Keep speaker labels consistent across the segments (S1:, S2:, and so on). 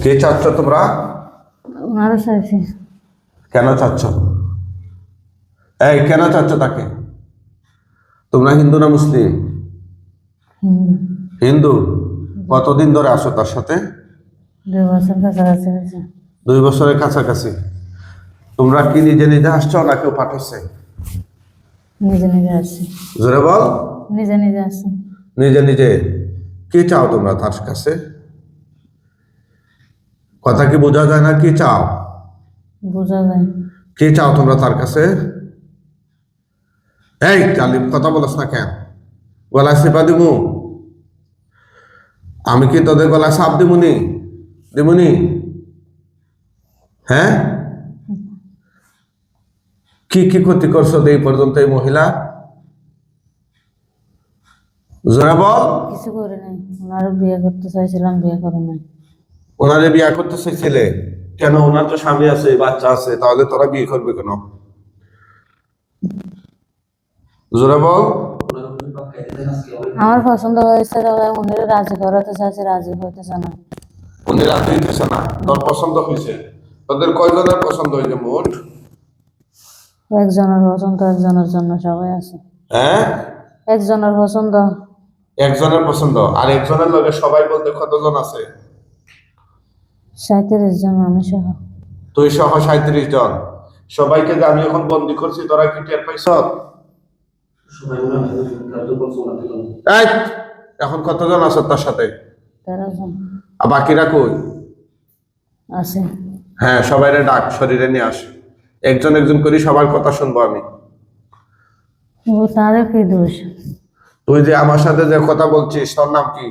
S1: কে চাচ্ছ তোমরা?
S2: ওনারও চাইছি।
S1: কেন চাচ্ছ? এই কেন চাচ্ছ তাকে? তোমরা হিন্দু না মুসলিম?
S2: হিন্দু।
S1: হিন্দু। কতদিন ধরে আসো তার সাথে?
S2: 2 বছর কাছাকাছি হয়েছে।
S1: 2 বছরের কাছাকাছি। তোমরা কি নিজে নিজে আসছো না কেউ পাঠাইছে?
S2: নিজে নিজে আসছি।
S1: জোরে বল।
S2: নিজে নিজে আসছি।
S1: নিজে নিজে। কি চাও তোমরা তার কাছে? কথা কি বোঝা যায় না? কি চাও?
S2: বোঝা যায়।
S1: কি চাও তোমরা তার কাছে? এই জালিম, কথা বলছ না কেন? গলায় চেপা দিমু? আমি কি তোদের গলায় চাপ দিমুনি? দিমুনি? হ্যাঁ? কি কি ক্ষতি করছো এই পর্যন্ত এই মহিলা? জোরে বল।
S2: কিছু করে নাই। ওনারও বিয়ে করতে চাইছিলাম, বিয়ে করে নাই।
S1: ওনারে বিয়ে করতে চাইছিলে কেন? ওনার তো স্বামী আছে, বাচ্চা আছে, তাহলে তোরা বিয়ে করবে কেন? জোরে বল।
S2: আমার পছন্দ হয়েছে, তবে উনি রাজি করাতে চাইছে, রাজি হইতেছে না।
S1: উনি রাজি হইতেছে না? তোর পছন্দ হয়েছে? তোদের কয়জনের পছন্দ হয়েছে মোট?
S2: একজনের পছন্দ, একজনের জন্য সবাই আছে।
S1: হ্যাঁ,
S2: একজনের পছন্দ।
S1: একজনের পছন্দ। আর একজনের লগে সবাই বলতে কতজন আছে?
S2: 37 জন, আমি সহ।
S1: তুই সহ 37 জন। সবাইকে যে আমি এখন বন্দি করছি, তোরা কি টের পাইছ? এই, এখন কতজন আছে তার সাথে?
S2: 13 জন
S1: আর বাকিরা কই?
S2: আছে।
S1: হ্যাঁ, সবাইরে ডাক, শরীরে নিয়ে আস। একজন একজন করি সবার কথা শুনবো আমি।
S2: ও তারও কি দোষ?
S1: তুই যে আমার সাথে যে কথা বলছিস, তোর নাম কি?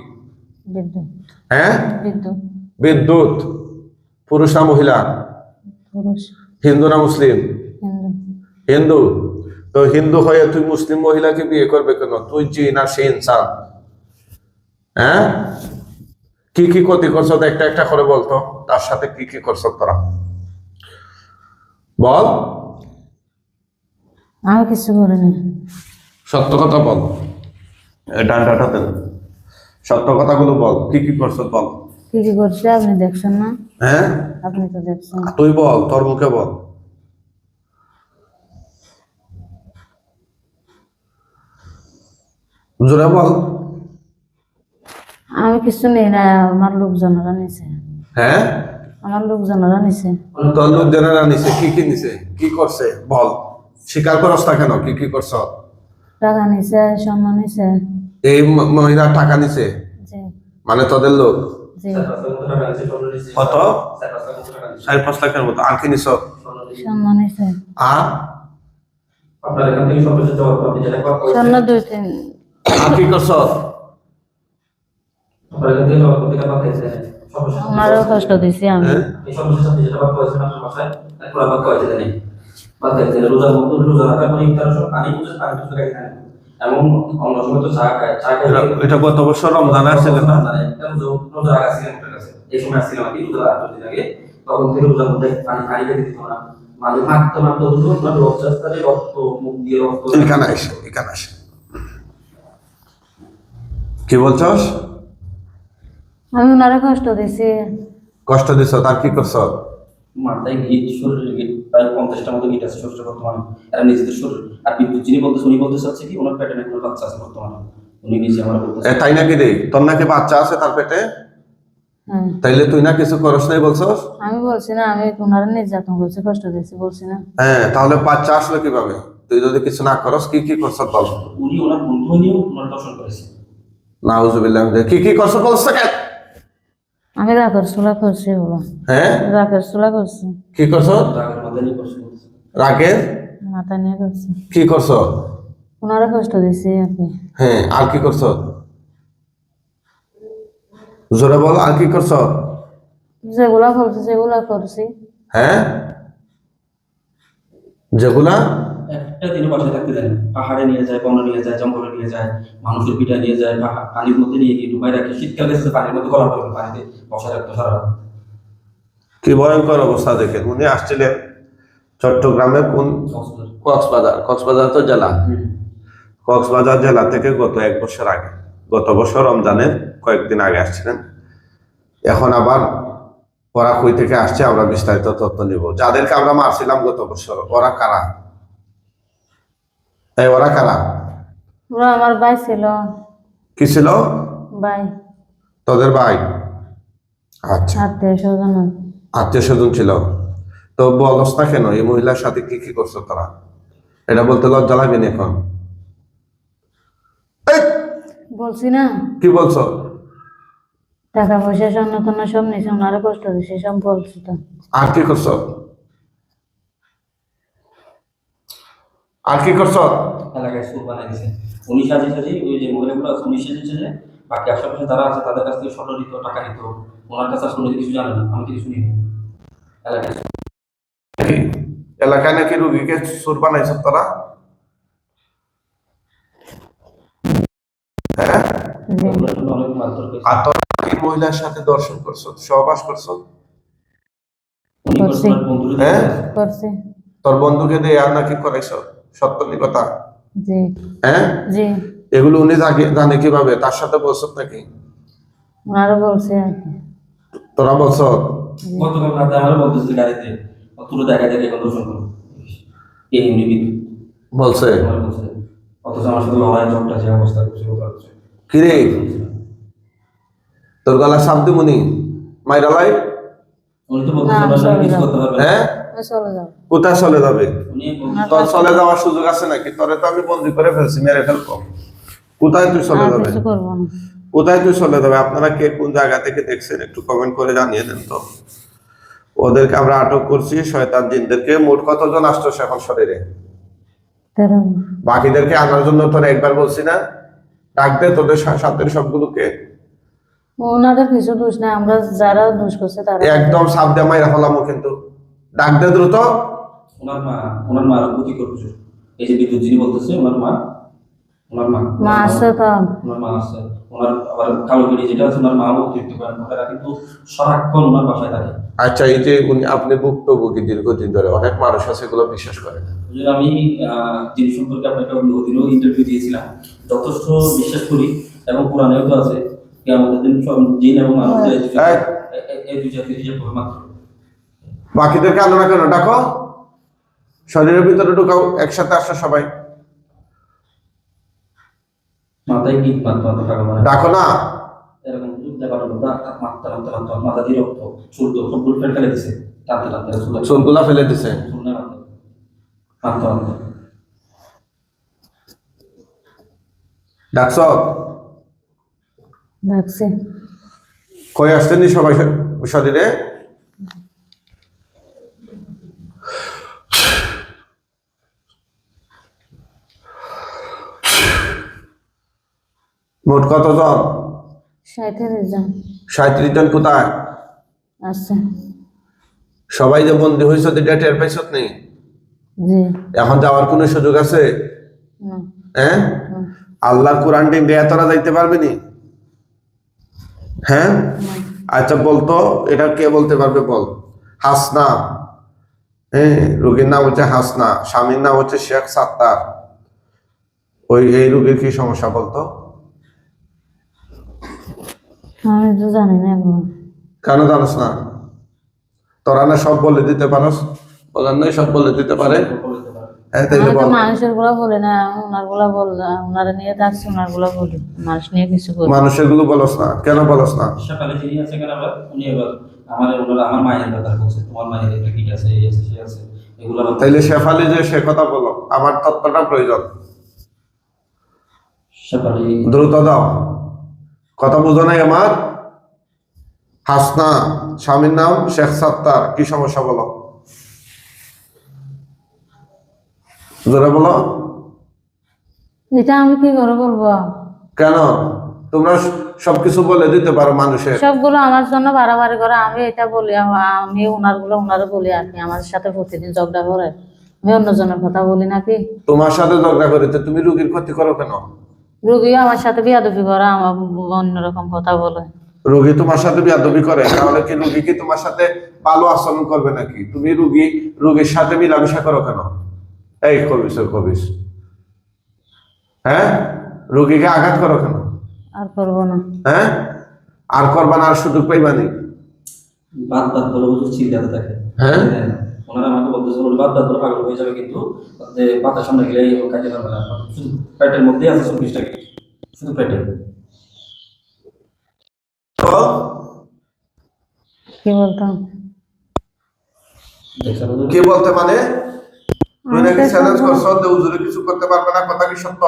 S2: বিদ্যুৎ।
S1: হ্যাঁ,
S2: বিদ্যুৎ।
S1: বিদ্যুৎ। পুরুষ না মহিলা?
S2: পুরুষ।
S1: হিন্দু না মুসলিম?
S2: হিন্দু।
S1: হিন্দু। তো হিন্দু হয়ে তুই মুসলিম মহিলাকে বিয়ে করবে কেন? তুই জিন আর সে ইনসান। হ্যাঁ, কি কি ক্ষতি করছো একটা একটা করে বলতো। তার সাথে কি কি করছো তোরা? বল।
S2: আমি কিছু করিনি।
S1: সত্য কথা বল। এই ডান্ডাটা দেন। সত্য কথাগুলো বল, কি কি করছো বল।
S2: কি কি করছে আপনি দেখছেন না?
S1: হ্যাঁ,
S2: আপনি তো দেখছেন।
S1: তুই বল, তোর মুখে বল। জোরে বল।
S2: আমি কিছু নেই না, আমার লোকজনেরা নিছে।
S1: হ্যাঁ,
S2: আমার লোকজনেরা নিছে।
S1: তোর লোকজনেরা নিছে? কি কি নিছে? কি করছে বল। স্বীকার করস না কেন? কি কি করছ?
S2: টাকা নিছে, সম্মান নিছে।
S1: এই মহিলা টাকা নিছে?
S2: জি।
S1: মানে তোদের লোক?
S2: জি।
S1: কত? 4-5 লাখের মতো। আর কি নিছ?
S2: সম্মান নিছে।
S1: আর
S2: স্বর্ণ 2-3।
S1: আর কি করছ?
S2: ওনারও কষ্ট দিছি আমি।
S1: হ্যাঁ? এটা গত বছর রমজান আসছিল না? এখানে আসে, এখানে আসে। কি বলছস?
S2: আমি ওনারা কষ্ট দিছি।
S1: কষ্ট দিছ? তার কি করছ?
S3: মাথায় গিট, শরীরে গিট, প্রায় 50টা মতো গিট আছে ছোট বর্তমানে। এরা নিজেদের শরীর আর বিদ্যুৎ যিনি বলতেছে, উনি বলতে চাচ্ছে কি ওনার পেটে নাকি বাচ্চা আছে বর্তমানে। উনি নিজে আমার বলতেছে।
S1: তাই নাকি রে? তোর নাকি বাচ্চা আছে তার পেটে?
S2: হ্যাঁ।
S1: তাইলে তুই না কিছু করস নাই বলছস?
S2: আমি বলছি না, আমি ওনারা নির্যাতন করছি, কষ্ট দিছি বলছি না।
S1: হ্যাঁ, তাহলে বাচ্চা আসলো কিভাবে? তুই যদি কিছু না করস, কি কি করছ বল।
S3: উনি ওনার বন্ধু নিয়েও ওনার দর্শন করেছে।
S1: নাউজুবিল্লাহ। কি কি করছ বলছ কেন?
S2: আমি রাখের চুলা করছি ওগুলো।
S1: হ্যাঁ,
S2: রাখের চুলা করছি।
S1: কি করছ?
S3: রাগের মাথায় নিয়ে করছে।
S1: রাগের
S2: মাথা নিয়ে করছি।
S1: কি করছ?
S2: ওনারা কষ্ট দিছি আর কি।
S1: হ্যাঁ, আর কি করছ? জোরে বল, আর কি করছ?
S2: যেগুলা করছি সেগুলা করছি।
S1: হ্যাঁ, যেগুলা
S3: একটা দিনও বাসায় থাকতে দেয় না। পাহাড়ে নিয়ে যায়, বনে নিয়ে যায়, জঙ্গলে নিয়ে যায়, মানুষের পিঠা নিয়ে যায়, পানির মধ্যে নিয়ে গিয়ে ডুবাই রাখে। শীতকালে এসে পানির মধ্যে গলা পড়বে, পানিতে বসায় রাখতো সারা রাত।
S1: কি ভয়ঙ্কর অবস্থা দেখেন। উনি আসছিলেন চট্টগ্রামের কোন? কক্সবাজার। কক্সবাজার তো জেলা। কক্সবাজার জেলা থেকে গত 1 বছর আগে, গত বছর রমজানের কয়েকদিন আগে আসছিলেন। এখন আবার ওরা কই থেকে আসছে আমরা বিস্তারিত তথ্য নিব। যাদেরকে আমরা মারছিলাম গত বছর ওরা কারা? এই ওরা কারা?
S2: ওরা আমার ভাই ছিল।
S1: কি ছিল?
S2: ভাই,
S1: তোদের ভাই? আচ্ছা,
S2: আত্মীয় স্বজন।
S1: আত্মীয় স্বজন ছিল। তো বলস না কেন এই মহিলার সাথে কি কি করছো তোরা? এটা বলতে লজ্জা লাগেনি এখন? এই,
S2: বলছি না,
S1: কি বলছো?
S2: টাকা পয়সা স্বর্ণ টর্ণ সব নিয়েছে, ওনারও কষ্ট দিচ্ছে, সব বলছি তো।
S1: আর কি করছো? আর কি করছো?
S3: এলাকায় সুর বানাই দিছে। উনি সাজি সাজি ওই যে মহিলাগুলো আছে উনি সাজি সাজি বাকি আশেপাশে যারা আছে তাদের কাছ থেকে স্বর্ণ নিত, টাকা নিত। ওনার কাছে আসলে উনি কিছু জানে না, আমি তো কিছু নিই এলাকায়।
S1: কি? এলাকায় নাকি রুগীকে সুর বানাইছো তোরা? হ্যাঁ?
S2: জি,
S3: ওগুলোর জন্য অনেক মারধর করেছে।
S1: আর তোরা কি মহিলার সাথে দর্শন করছো, সহবাস করছো?
S3: উনি
S2: করছি।
S3: করছে বন্ধুরে
S1: হ্যাঁ?
S2: করছি।
S1: তোর বন্ধুকে দিয়ে আর নাকি করাইছো? সত্য নি কথা?
S2: জি,
S1: হ্যাঁ?
S2: জি,
S1: এগুলো উনি জানে কিভাবে? তার সাথে বলছো নাকি?
S2: ওনারও বলছি আর কি।
S1: তোরা বলছো?
S2: জি।
S3: গতকাল রাতে আমারও বলতেছে গাড়িতে তুলো দেখা দেখে এখন দর্শন করো এই এমনি বিধি
S1: বলছে?
S3: আমার বলছে। অথচ আমার সাথে লড়াই ঝগড়া যে অবস্থা করছে ও করছে।
S1: কিরে তোর গলা সাপ দিমুনি মাইরালাই?
S3: উনি তো
S2: না,
S3: বলতেছে ওনার
S2: চলে
S3: কিছু
S2: যাও।
S3: করতে পারবে না।
S1: হ্যাঁ?
S2: চলে যাও।
S1: কোথায় চলে যাবে?
S3: উনি বলছে
S1: তোর চলে যাওয়ার সুযোগ আছে নাকি? তোরে তো আমি বন্দি করে ফেলছি, মেরে ফেলবো। কোথায় তুই চলে
S2: আর
S1: যাবে?
S2: কিছু করবো না।
S1: কোথায় তুই চলে যাবে? আপনারা কে কোন জায়গা থেকে দেখছেন একটু কমেন্ট করে জানিয়ে দেন তো। ওদেরকে আমরা আটক করছি, শয়তান জিনদেরকে। মোট কতজন আসতো এখন শরীরে?
S2: তেরো।
S1: বাকিদেরকে আনার জন্য তোরা একবার বলছি না? ডাক দে তোদের সাথে সবগুলোকে।
S2: ওনাদের কিছু দোষ নাই, আমরা যারা দোষ করছে তারা।
S1: একদম সাপ দিয়ে মাইরা ফেলামো কিন্তু। ডাক দে দ্রুত।
S3: ওনার মা আরো ক্ষতি করছে। এই যে বিদ্যুৎ যিনি বলতেছে ওনার মা
S2: মা আছে তো।
S3: ওনার মা আছে। ওনার আবার কালো বিড়ি যেটা আছে ওনার মাও অতিরিক্ত করেন, ওনারা কিন্তু সারাক্ষণ ওনার বাসায় থাকে।
S1: আচ্ছা, এই যে আপনি ভুক্তভোগী দীর্ঘদিন ধরে, অনেক মানুষ আছে এগুলো বিশ্বাস করে না।
S3: যদি আমি জিনিস সম্পর্কে আপনাকে অন্যদিনও ইন্টারভিউ দিয়েছিলাম, যথেষ্ট বিশ্বাস করি এবং কোরআনেও তো আছে কিয়ামতের দিন সব জিন এবং মানুষ এই দুই জাতির হিসাব হবে মাত্র।
S1: বাকিদেরকে আলো না কেন? ডাকো, শরীরের ভিতরে ঢুকাও, একসাথে আসো সবাই।
S3: মাথায় কি মাত্র টাকা মানে
S1: ডাকো না।
S3: এরকম ব্যাপার হলো মাথা মাথা মাথা মাথা দিয়ে রক্ত চুল তো সবগুলো ফেলে দিছে টানতে টানতে
S1: চুলগুলা ফেলে দিছে।
S3: চুল নেই মাথা মাথা মাথা
S1: ডাকছ?
S2: ডাকছে।
S1: কই আসছেন সবাই শরীরে? মোট কতজন?
S2: 37 জন
S1: 37 জন। কোথায়
S2: আছে।
S1: সবাই যে বন্দী হয়েছে এটা টের পাইছ নেই?
S2: জি,
S1: এখন যাওয়ার কোনো সুযোগ আছে?
S2: না,
S1: হ্যাঁ?
S2: না,
S1: আল্লাহর কোরআন দিয়ে তোরা যাইতে পারবি নি? হ্যাঁ?
S2: না।
S1: আচ্ছা বলতো, এটা কে বলতে পারবে বল? হাসনা। হ্যাঁ, রোগীর নাম হচ্ছে হাসনা, স্বামীর নাম হচ্ছে শেখ সাত্তার। এই রোগীর কি সমস্যা বলতো?
S2: আমি তো জানি না এখন।
S1: কেন জানোস না? তোরা না সব বলে দিতে পারস? বলেন নাই সব বলে দিতে পারে? হ্যাঁ, তাইলে
S2: আমি তো
S1: বল।
S2: মানুষের গুলা বলি না, ওনার গুলা ওনারা নিয়ে থাকছে, ওনার গুলা বলি, মানুষ নিয়ে কিছু বলি।
S1: মানুষের গুলো বলস না কেন? বলস না?
S3: সকালে যিনি আছে কেন আবার উনি এবার আমার মায়ের কথা বলছে, তোমার মায়ের একটা কি আছে এই আছে সে আছে এগুলো আবার
S1: তাইলে শেফালি যে সে কথা বলো, আমার তত্ত্বটা প্রয়োজন।
S3: সকালে
S1: দ্রুত দাও। কথা বুঝো নাই আমার? হাসনা, স্বামীর নাম শেখ সাত্তার, কি সমস্যা বলো? জোরে বলো।
S2: এটা আমি কি করে বলবো?
S1: কেন? তোমরা সবকিছু বলে দিতে পারো মানুষের।
S2: সবগুলো আমার জন্য বাড়াবাড়ি করে, আমি এটা বলি, আমি ওনারও বলি আর কি, আমার সাথে প্রতিদিন ঝগড়া করে। আমি অন্যজনের কথা বলি নাকি?
S1: তোমার সাথে ঝগড়া করিতে তুমি রুগীর ক্ষতি করো কেন?
S2: রুগী আমার সাথে বিয়াদবি করে, আমার অন্যরকম কথা বলে।
S1: রোগী তোমার সাথে বিয়াদবি করে, তাহলে কি রোগী কি তোমার সাথে ভালো আচরণ করবে নাকি? তুমি রোগীর সাথে মিলামেশা করো কেন? এই কবিস, হ্যাঁ, রোগীকে আঘাত করো কেন?
S2: আর করবো না।
S1: হ্যাঁ, আর করবা না, আর সুযোগ পাইবা নি।
S3: বাদ বাদ বলে হুজুর চিল্লাতে থাকে।
S1: হ্যাঁ?
S3: ওনারা আমাকে বলতেছিল বাদ বাদ বলে পাগল হয়ে যাবে, কিন্তু যে বাতার সামনে গেলে কাজে পারবে না, শুধু পেটের মধ্যেই আছে 24টা গেট, শুধু পেটে।
S2: কি বলতাম?
S3: দেখছেন হুজুর?
S1: কি বলতে মানে তুই
S2: আমি
S1: নাকি
S2: তো
S1: চ্যালেঞ্জ
S2: সব-
S1: করছ যে হুজুরে কিছু করতে পারবে না, কথা কি সত্য?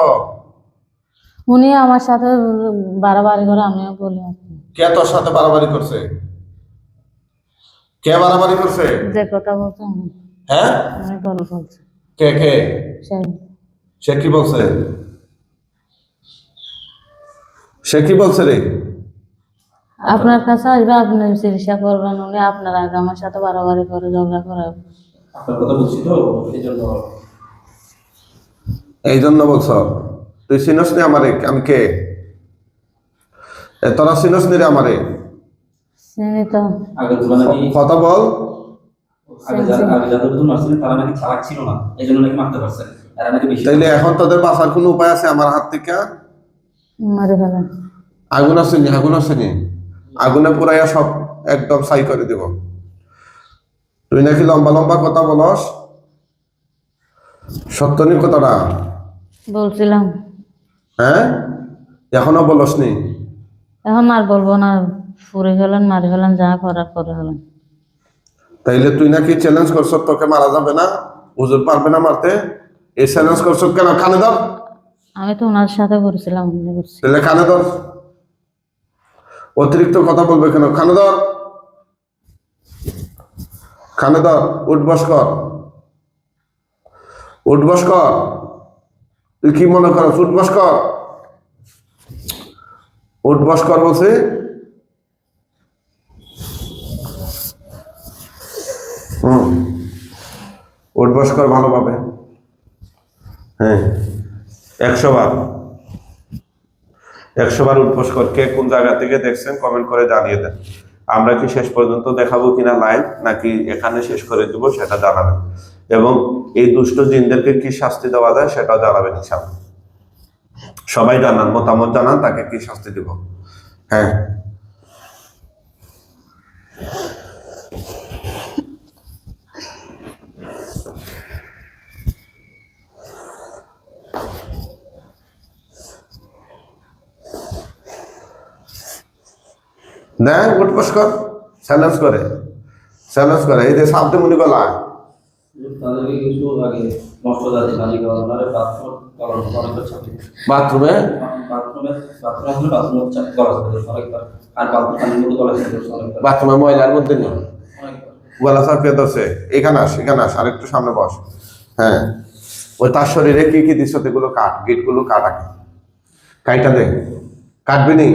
S2: উনি আমার সাথে বাড়াবাড়ি করে, আমিও বলি আর কি।
S1: কে তোর সাথে বাড়াবাড়ি করছে? কে বাড়াবাড়ি করছে?
S2: যে কথা বলতো
S1: হ্যাঁ?
S2: আমি বলো বলছি
S1: কে কে?
S2: সেই
S1: সে কি বলছে? সে কি বলছে রে?
S2: আপনার কাছে আসবে, আপনি চিকিৎসা করবেন, উনি আপনার আগে আমার সাথে বাড়াবাড়ি করে, ঝগড়া করে।
S3: আপনার কথা বলছি তো, এই জন্য।
S1: এই জন্য বলছ? তুই চিনস নি আমারে? আমি কে? তোরা চিনস নি রে আমারে?
S2: চিনি তো।
S3: আগে গুলো নাকি,
S1: কথা বল।
S3: আগে যাদের নতুন মারছিলেন তারা নাকি চালাক ছিল না, এই জন্য নাকি মারতে পারছেন, এরা নাকি বেশি।
S1: তাইলে এখন তোদের বাঁচার কোনো উপায় আছে আমার হাত থেকে?
S2: মারি ফেলেন।
S1: আগুন আসেনি, আগুন আসেনি, আগুনে পুরাইয়া সব একদম ছাই করে দিব। তুই নাকি লম্বা লম্বা কথা বলস, সত্য নি কথাটা?
S2: বলছিলাম,
S1: হ্যাঁ? এখনো বলস নি?
S2: এখন আর বলবো না, ফুরে ফেলেন, মারি ফেলেন, যা করার করে ফেলেন।
S1: তাইলে তুই নাকি চ্যালেঞ্জ করছ তোকে মারা যাবে না, হুজুর পারবে না মারতে? এই চ্যালেঞ্জ করছ কেন? কানে ধর।
S2: আমি তো ওনার সাথে করেছিলাম, উনি করছি।
S1: তাহলে কানে ধর। অতিরিক্ত কথা বলবে কেন? কানে ধর, কানে ধর। উঠবস কর, উঠবস কর। তুই কি মনে করছ? উঠবস কর, উঠবস কর বলছি। উঠবস কর ভালোভাবে। হ্যাঁ, 100 বার, 100 বার উঠবস কর। কে কোন জায়গা থেকে দেখছেন কমেন্ট করে জানিয়ে দেন। আমরা কি শেষ পর্যন্ত দেখাবো কিনা লাইভ, নাকি এখানে শেষ করে দিব সেটা জানাবেন। এবং এই দুষ্ট জিনদেরকে কি শাস্তি দেওয়া যায় সেটাও জানাবেন ইনশাআল্লাহ। সবাই জানান, মতামত জানান, তাকে কি শাস্তি দিব। হ্যাঁ, না উঠবস কর, চ্যালেঞ্জ করে, চ্যালেঞ্জ করে। এই যে সাবতে মুনি গলা,
S3: তাদেরকে কিছু আগে নষ্ট জাতি নারী গণনারে বাথরুম করার অনেকবার ছাত্রী,
S1: বাথরুমে
S3: বাথরুমে বাথরুম করা যাবে অনেকবার, আর বাথরুম পানির মধ্যে করা যাবে অনেকবার,
S1: বাথরুমে ময়লার মধ্যে নেই,
S3: অনেকবার।
S1: গলা চাপিয়ে ধরছে। এখানে আস, এখানে আস, আর একটু সামনে বস। হ্যাঁ, ওই তার শরীরে কি কি দিচ্ছ এগুলো কাট, গিটগুলো কাট আগে, কাইটা দে। কাটবি নি?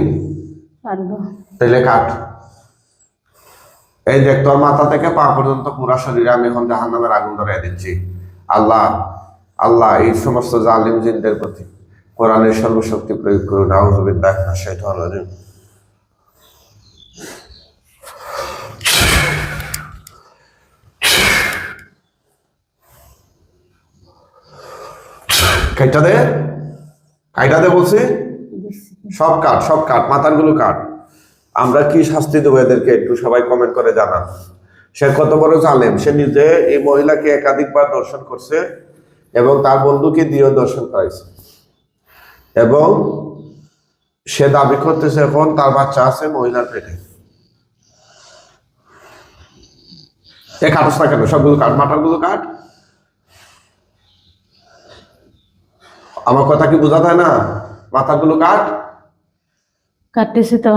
S2: পারবো।
S1: তাইলে কাট। এই দেখ, তোর মাথা থেকে পা পর্যন্ত পুরা শরীরে আমি এখন জাহান্নামের আগুন ধরিয়ে দিচ্ছি। আল্লাহ, আল্লাহ এই সমস্ত জালিম জিনদের প্রতি কোরআনের সর্বশক্তি প্রয়োগ করুন। আউযু বিল্লাহি মিনাশ শাইতানির রাজিম। কাইটা দে, কাইটা দে বলছি। সব কাট, সব কাট, মাথার গুলো কাট। আমরা কি শাস্তি দেবো এদেরকে একটু সবাই কমেন্ট করে জানান। সে কত বড় জালেম, সে নিজে এই মহিলাকে একাধিকবার দর্শন করছে এবং তার বন্ধুকে দিয়েও দর্শন করাইছে, এবং সে দাবি করতেছে এখন তার বাচ্চা আছে মহিলার পেটে। এ কাটস না কেন? সবগুলো কাট, মাথার গুলো কাট। আমার কথা কি বোঝা যায় না? মাথার গুলো কাট।
S2: কাটতেছি তো।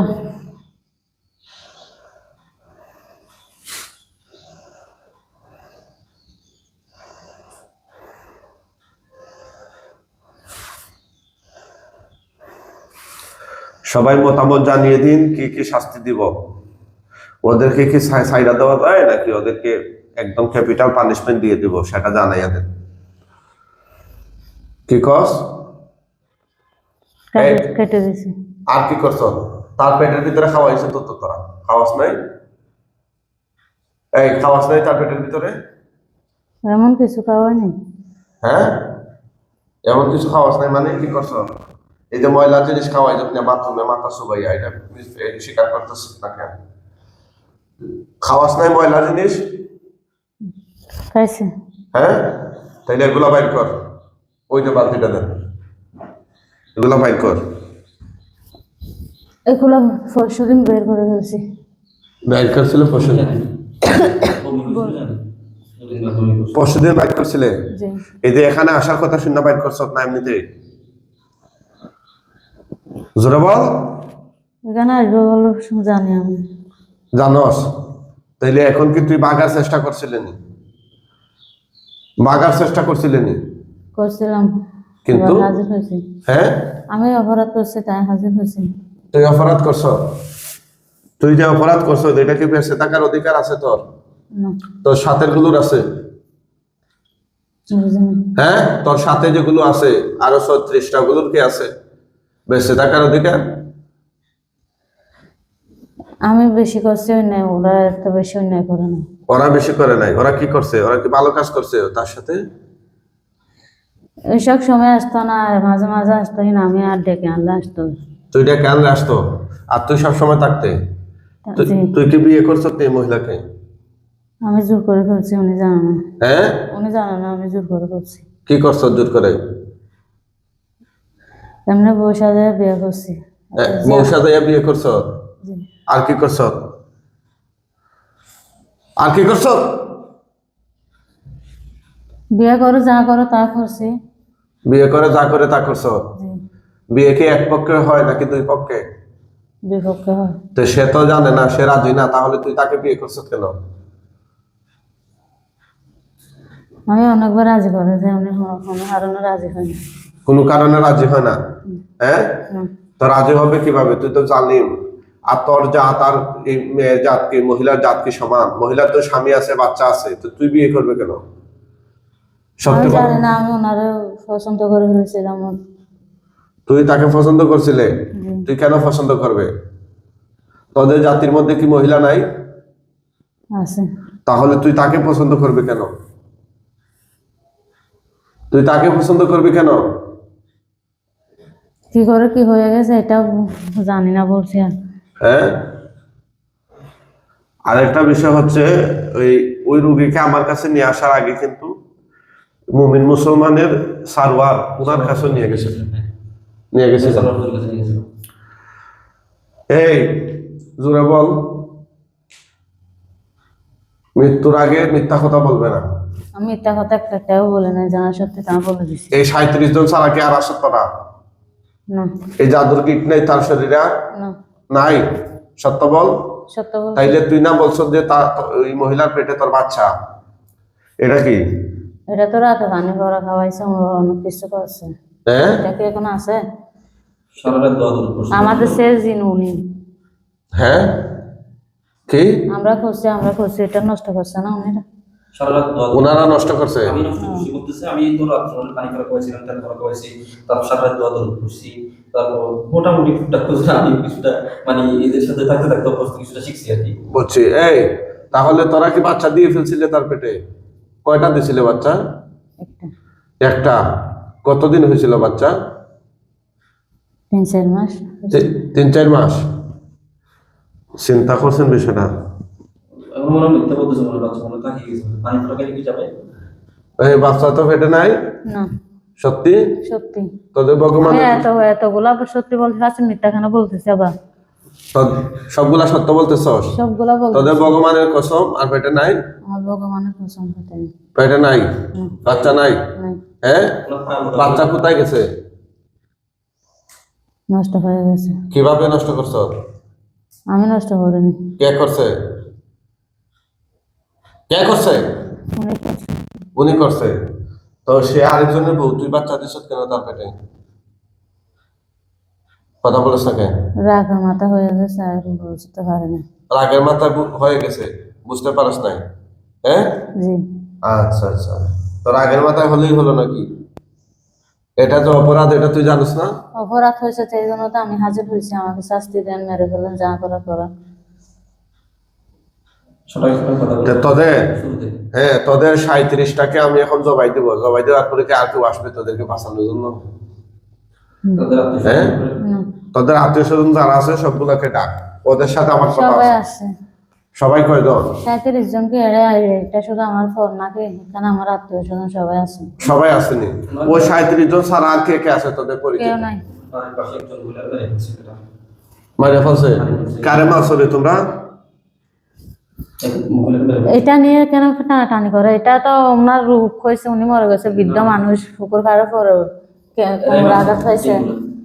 S1: সবাই মতামত জানিয়ে দিন কি কি শাস্তি দিব। ওদেরকে কি সাইরা দেওয়া যায়, নাকি ওদেরকে একদম ক্যাপিটাল পানিশমেন্ট দিয়ে দিব, সেটা জানাইয়া দেন। কি কস?
S2: কেটে দিছি।
S1: আর কি করছ? তার পেটের ভিতরে খাওয়াইছে তো তোরা? খাওয়াস নাই? এই খাওয়াস নাই তার পেটের ভিতরে?
S2: এমন কিছু খাওয়াই নেই।
S1: হ্যাঁ, এমন কিছু খাওয়াস নাই মানে কি করছ? এই যে ময়লা জিনিস খাওয়াই, যখন বাথরুমে মাথা সুবাইয়া, এটা স্বীকার করতেছ না কেন? খাওয়াস নাই ময়লা জিনিস?
S2: খাইছে।
S1: হ্যাঁ, তাইলে এগুলা বাইর কর। ওই যে বালতিটা দেন, এগুলা বাইর কর।
S2: এগুলো পরশুদিন বের করে ফেলছি।
S1: বাইর করছিল পরশুদিন? পরশুদিন বাইর করছিলে?
S2: জি।
S1: এই যে এখানে আসার কথা শুনে বাইর করছ না এমনিতে? জোরে বল।
S2: এখানে আসবো বলে জানি আমি।
S1: জানস? তাইলে এখন কি তুই বাগার চেষ্টা করছিলেনি? বাগার চেষ্টা করছিলেনি?
S2: করছিলাম,
S1: কিন্তু?
S2: এবার হাজির হয়েছি।
S1: হ্যাঁ,
S2: আমি অপরাধ করছি তাই হাজির হয়েছি।
S1: তুই অপরাধ করছ? তুই যে অপরাধ করছ এটা কি বেঁচে থাকার অধিকার আছে তোর?
S2: না,
S1: তোর সাথের গুলোর আছে?
S2: বুঝিনি।
S1: হ্যাঁ, তোর সাথে যেগুলো আছে আরো 36টা গুলোর কি আছে বেঁচে থাকার অধিকার?
S2: আমি বেশি করছি অন্যায়, ওরা এত বেশি অন্যায় করে না।
S1: ওরা বেশি করে নাই। ওরা কি করছে? ওরা কি ভালো কাজ করছে তার সাথে?
S2: ওইসব সময় আসতো না, মাঝে মাঝে আসতো না, আমি আর ডেকে আনলে আসতো।
S1: তুই এটা কেন আসতো? আর তুই সবসময় থাকতে?
S2: জি।
S1: তুই কি বিয়ে করছ এই মহিলাকে?
S2: আমি জোর করে ফেলছি, উনি জানে না।
S1: হ্যাঁ,
S2: উনি জানে না আমি জোর করে ফেলছি।
S1: কি করছ জোর করে?
S2: এমনি বউ সাথে বিয়ে করছি।
S1: মৌসা দিয়ে বিয়ে করছ?
S2: জি।
S1: আর কি করছ? আর কি করছ?
S2: বিয়ে করো যা করো তা করছি।
S1: বিয়ে করে যা করে তা করছ?
S2: জি।
S1: বিয়ে কি এক পক্ষে হয় নাকি দুই পক্ষে?
S2: বিপক্ষে হয়।
S1: তো সে তো জানে না, সে রাজি না, তাহলে তুই তাকে বিয়ে করছ কেন?
S2: আমি অনেকবার রাজি করে যে উনি কোনো কারণে রাজি হয়নি।
S1: কোনো কারণে রাজি হয় না? হ্যাঁ,
S2: না।
S1: তো রাজি হবে কিভাবে? তুই তো জানিস আর তোর জাত আর এই মেয়ের জাত কি, মহিলার জাত কি সমান? মহিলার তো স্বামী আছে, বাচ্চা আছে, তো তুই বিয়ে করবে কেন?
S2: আমি
S1: সত্যি কথা।
S2: জানি না, আমি ওনারে পছন্দ করে ফেলেছিলাম।
S1: তুই তাকে পছন্দ করছিলে?
S2: জি।
S1: তুই কেন পছন্দ করবে? তোদের জাতির মধ্যে কি মহিলা নাই?
S2: আছে।
S1: তাহলে তুই তাকে পছন্দ করবে কেন? তুই তাকে পছন্দ করবি কেন?
S2: কি করে কি হয়ে গেছে এটা জানি না বলছি। আর
S1: হ্যাঁ, আরেকটা বিষয় হচ্ছে ওই রুগীকে আমার কাছে নিয়ে আসার আগে কিন্তু মুমিন মুসলমানের সারওয়ার ওনার কাছে নিয়ে গেছে। এই জোরে বল, মৃত্যুর আগে মিথ্যা কথা বলবে না।
S2: আমি মিথ্যা কথা একটাও বলে নাই, জানা সত্যি তা বলে দিছি।
S1: এই 37 জন ছাড়া কি আর আসত না?
S2: না।
S1: এই জাদুর কীট নেই তার শরীরে?
S2: না,
S1: নাই। সত্য বল।
S2: সত্য বলছি।
S1: তাইলে তুই না বলছো যে ওই মহিলার পেটে তোর বাচ্চা? এটা কি?
S2: এটা তো রাতে পানি ভরা খাওয়াইছে, অনেক কিছু করছে।
S1: হ্যাঁ,
S2: এটা কি এখন আছে?
S3: সারা রাত দোয়া দরুদ পড়ছি।
S2: আমাদের শেষ দিন উনি।
S1: হ্যাঁ, কি
S2: আমরা করছি, এটা নষ্ট করছে না উনি।
S3: সারা রাত দোয়া
S1: ওনারা নষ্ট করছে?
S3: আমি নষ্ট করছি বলতেছে, আমি তো রাত ধরে পানি করা খাওয়াইছিলাম, তেল করা খাওয়াইছি, তারপর সারা রাত দোয়া দরুদ পড়ছি, তারপর মোটামুটি টুকটাক করে আমি কিছুটা মানে এদের সাথে থাকতে থাকতে অভ্যস্ত, কিছুটা শিখছি আর কি।
S1: বুঝছি। এই তাহলে তোরা কি বাচ্চা দিয়ে ফেলছিলে তার পেটে? কয়টা দিছিলে বাচ্চা?
S2: একটা।
S1: একটা। কতদিন হয়েছিল বাচ্চা?
S2: 3-4 মাস।
S1: 3-4 মাস। চিন্তা করছেন বিষয়টা?
S3: এখন মনে হয় মিথ্যা বলতেছে, মনে হয় বাচ্চা মনে হয় তাকিয়ে গেছে, পানি করা খাইলে কি যাবে?
S1: এই বাচ্চা তো পেটে নাই?
S2: না,
S1: সত্যি?
S2: সত্যি।
S1: তোদের ভগবান
S2: আমি এতগুলা সত্যি বলতে পারছি, মিথ্যা কেন বলতেছি আবার?
S1: সবগুলা সত্য বলতেছস?
S2: সবগুলা বলতেছি।
S1: তোদের ভগবানের কসম। আর পেটে নাই?
S2: আমার ভগবানের কসম পেটে নেই।
S1: পেটে নাই? বাচ্চা নাই?
S2: নাই।
S1: হ্যাঁ, বাচ্চা কোথায় গেছে?
S2: নষ্ট হয়ে গেছে।
S1: কিভাবে নষ্ট করছ?
S2: আমি নষ্ট করিনি।
S1: কে করছে? কে করছে?
S2: উনি করছে।
S1: উনি করছে। তো সে আরেকজনের বউ, তুই বাচ্চা দিছ কেন তার পেটে? কথা বলিস না কেন?
S2: রাগের মাথা হয়ে গেছে আর বুঝতে পারে না।
S1: রাগের মাথা হয়ে গেছে, বুঝতে পারিস নাই? হ্যাঁ,
S2: জি।
S1: আচ্ছা আচ্ছা। তো রাগের মাথায় হলেই হলো নাকি? এটা যে অপরাধ, এটা তুই জানিস না?
S2: অপরাধ হয়েছে সেই জন্য তো আমি হাজির হয়েছি, আমাকে শাস্তি দেন, মেরে ফেলেন, যা করার করা।
S3: সবাই সবাই কথা বলে
S1: তোদের
S3: শুরুতে
S1: হ্যাঁ, তোদের 37টাকে আমি এখন জবাই দেবো। জবাই দেওয়ার পরে কি আর কেউ আসবে তোদেরকে বাঁচানোর জন্য?
S3: তাদের আত্মীয়
S1: হ্যাঁ,
S2: না,
S1: তোদের আত্মীয় স্বজন যারা আছে সবগুলোকে ডাক, ওদের সাথে আমার কথা
S2: সবাই
S1: আছে।
S2: আসছে।
S1: সবাই কয়জন?
S2: 37 জনকে এটা শুধু আমার ফোন নাকি, এখানে আমার আত্মীয় স্বজন সবাই আছে।
S1: সবাই আসেনি? ওই 37 জন ছাড়া আর কে কে আছে তোদের পরিচিত?
S2: কেউ নাই।
S3: বাড়ির পাশে একজন মহিলার বাড়ি আছে সেটা।
S1: মাইরা ফেলছে? কারে মারছো রে তোমরা?
S3: এক মহিলার বাড়ি।
S2: এটা নিয়ে কেন টানাটানি করে? এটা তো ওনার রূপ হয়েছে, উনি মরে গেছে, বৃদ্ধ মানুষ, পুকুর কারো পরে কোমরে আঘাত খাইছে।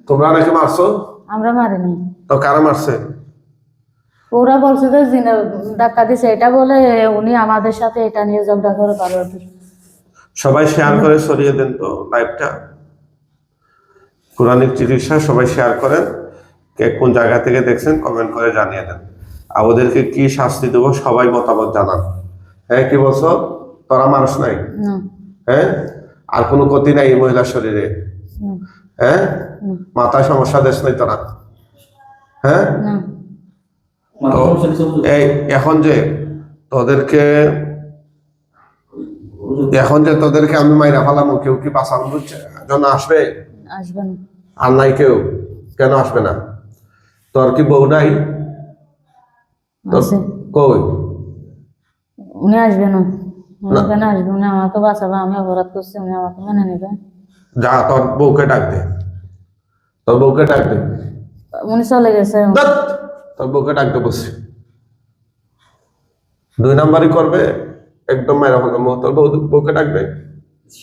S1: তোমরা নাকি মারছো?
S2: আমরা মারিনি।
S1: তো কারা মারছে?
S2: ওরা বলছে যে জিনে ধাক্কা দিছে, এটা বলে উনি আমাদের সাথে এটা নিয়ে ঝগড়া করে পারো।
S1: সবাই শেয়ার করে ছড়িয়ে দেন তো লাইভটা। কোরআনিক চিকিৎসা সবাই শেয়ার করেন। কে কোন জায়গা থেকে দেখছেন কমেন্ট করে জানিয়ে দেন। আর ওদেরকে কি শাস্তি দেবো সবাই মতামত জানান। হ্যাঁ, কি বলছো? তোরা মানুষ নাই?
S2: না,
S1: হ্যাঁ, আর কোনো ক্ষতি নাই এই মহিলার শরীরে?
S2: না,
S1: হ্যাঁ,
S2: না,
S1: মাথায় সমস্যা দেশ নাই তোরা? হ্যাঁ,
S2: না।
S3: মাথা সমস্যা দিছে হুজুর।
S1: এই এখন যে তোদেরকে আমি মাইরা ফেলাম, কেউ কি বাঁচানোর জন্য আসবে?
S2: আসবে না।
S1: আর নাই কেউ? কেন আসবে না? তোর কি বউ নাই? তোর
S2: আছে।
S1: কই?
S2: উনি আসবে না। উনি
S1: না।
S2: কেন আসবে? উনি আমাকে বাঁচাবে, আমি অপরাধ করছি, উনি আমাকে মেনে নেবে।
S1: যা, তোর বউকে ডাক দে। তোর বউকে ডাক দে।
S2: উনি চলে গেছে।
S1: ধ্যাৎ, তোর বউকে ডাক দে বলছি। 2 নাম্বারই করবে, একদম মাইরা ফেলবো। তোর বউকে ডাক দে।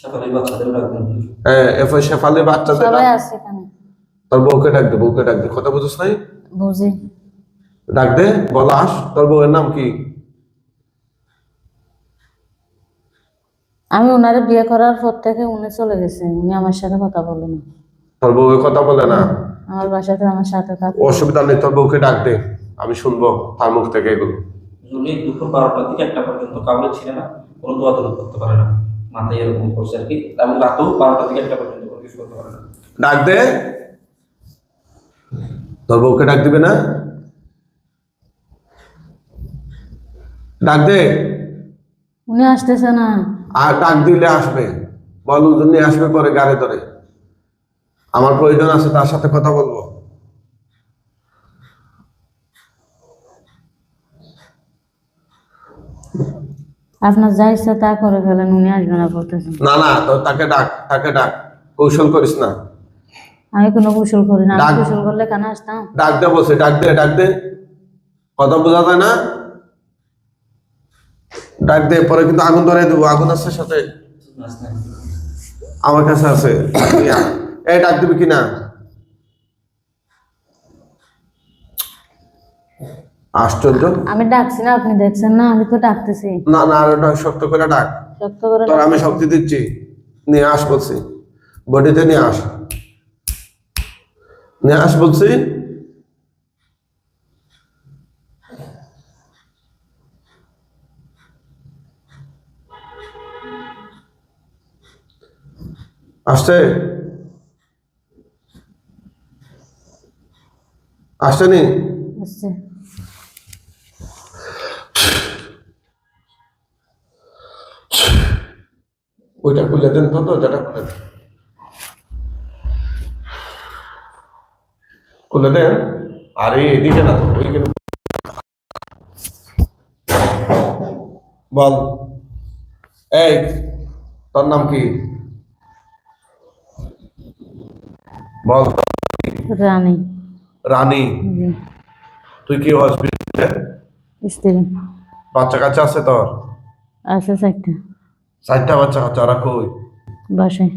S3: সকালে বাচ্চাদের রাখবেন হুজুর।
S1: হ্যাঁ, এরপর শেফালি বাচ্চাদের
S2: সবাই আছে এখানে।
S1: তোর বউকে ডাক দে, বউকে ডাক দে। কথা বুঝছিস নাই?
S2: বুঝি।
S1: ডাক দে, বলাস। তোর বউয়ের নাম কি?
S2: আমি ওনারে বিয়ে করার পর থেকে উনি চলে গেছে, উনি আমার সাথে কথা বলে না।
S1: তোর বউয়ের কথা বলে না?
S2: আমার বাসাতে আমার সাথে থাকে।
S1: অসুবিধা নেই, তোর বউকে ডাক দে, আমি শুনবো তার মুখ থেকে এগুলো।
S3: হুজুর এই দুপুর 12টা থেকে 1টা পর্যন্ত কাউরে ছিল না, কোনো দোয়া দরুদ করতে পারে না, মাথায় এরকম করছে আর কি। এবং রাতেও 12টা থেকে 1টা পর্যন্ত কোনো কিছু করতে পারে না।
S1: ডাক দে, তোর বউকে ডাক দিবে না? ডাক দে।
S2: উনি আসতেছে না।
S1: আর ডাক দিলে আসবে, বল জন্য আসবে, পরে গাড়ি ধরে। আমার প্রয়োজন আছে, তার সাথে কথা বলবো।
S2: আপনার যা ইচ্ছা তা করে ফেলেন, উনি আসবে না বলতেছেন।
S1: না না, তো তাকে ডাক, তাকে ডাক, কৌশল করিস না।
S2: আমি কোনো কুশল করি না, আমি
S1: ডাক।
S2: কুশল করলে কেন আসতাম?
S1: ডাক দে বলছে, ডাক দে, ডাক দে। কথা বোঝা যায় না? ডাক দে, পরে কিন্তু আগুন ধরে দেবো। আগুন আছে সাথে?
S3: নাচ নাই।
S1: আমার কাছে আছে। এই ডাক দিবি কিনা? আশ্চর্য।
S2: আমি ডাকছি না, আপনি দেখছেন না, আমি তো ডাকতেছি।
S1: না না, আরো ডাক, শক্ত করে ডাক।
S2: শক্ত করে
S1: তোর আমি শক্তি দিচ্ছি, নিয়ে আস বলছি, বডিতে নিয়ে আস, নিয়ে আস বলছি। আসছে? আসছে নি?
S2: আসছে।
S1: ওইটা খুলে দেন তো, দরজাটা খুলে দেন, খুলে দেন। আরে এদিকে না তো, ওইখানে। বল, এই তোর নাম কি? বল।
S2: রানী।
S1: রানী।
S2: জি।
S1: তুই কি হসপিটালে?
S2: স্ত্রী।
S1: বাচ্চা কাচ্চা আছে তোর?
S2: আছে 4টা।
S1: 4টা বাচ্চা কাচ্চা, ওরা কই?
S2: বাসায়।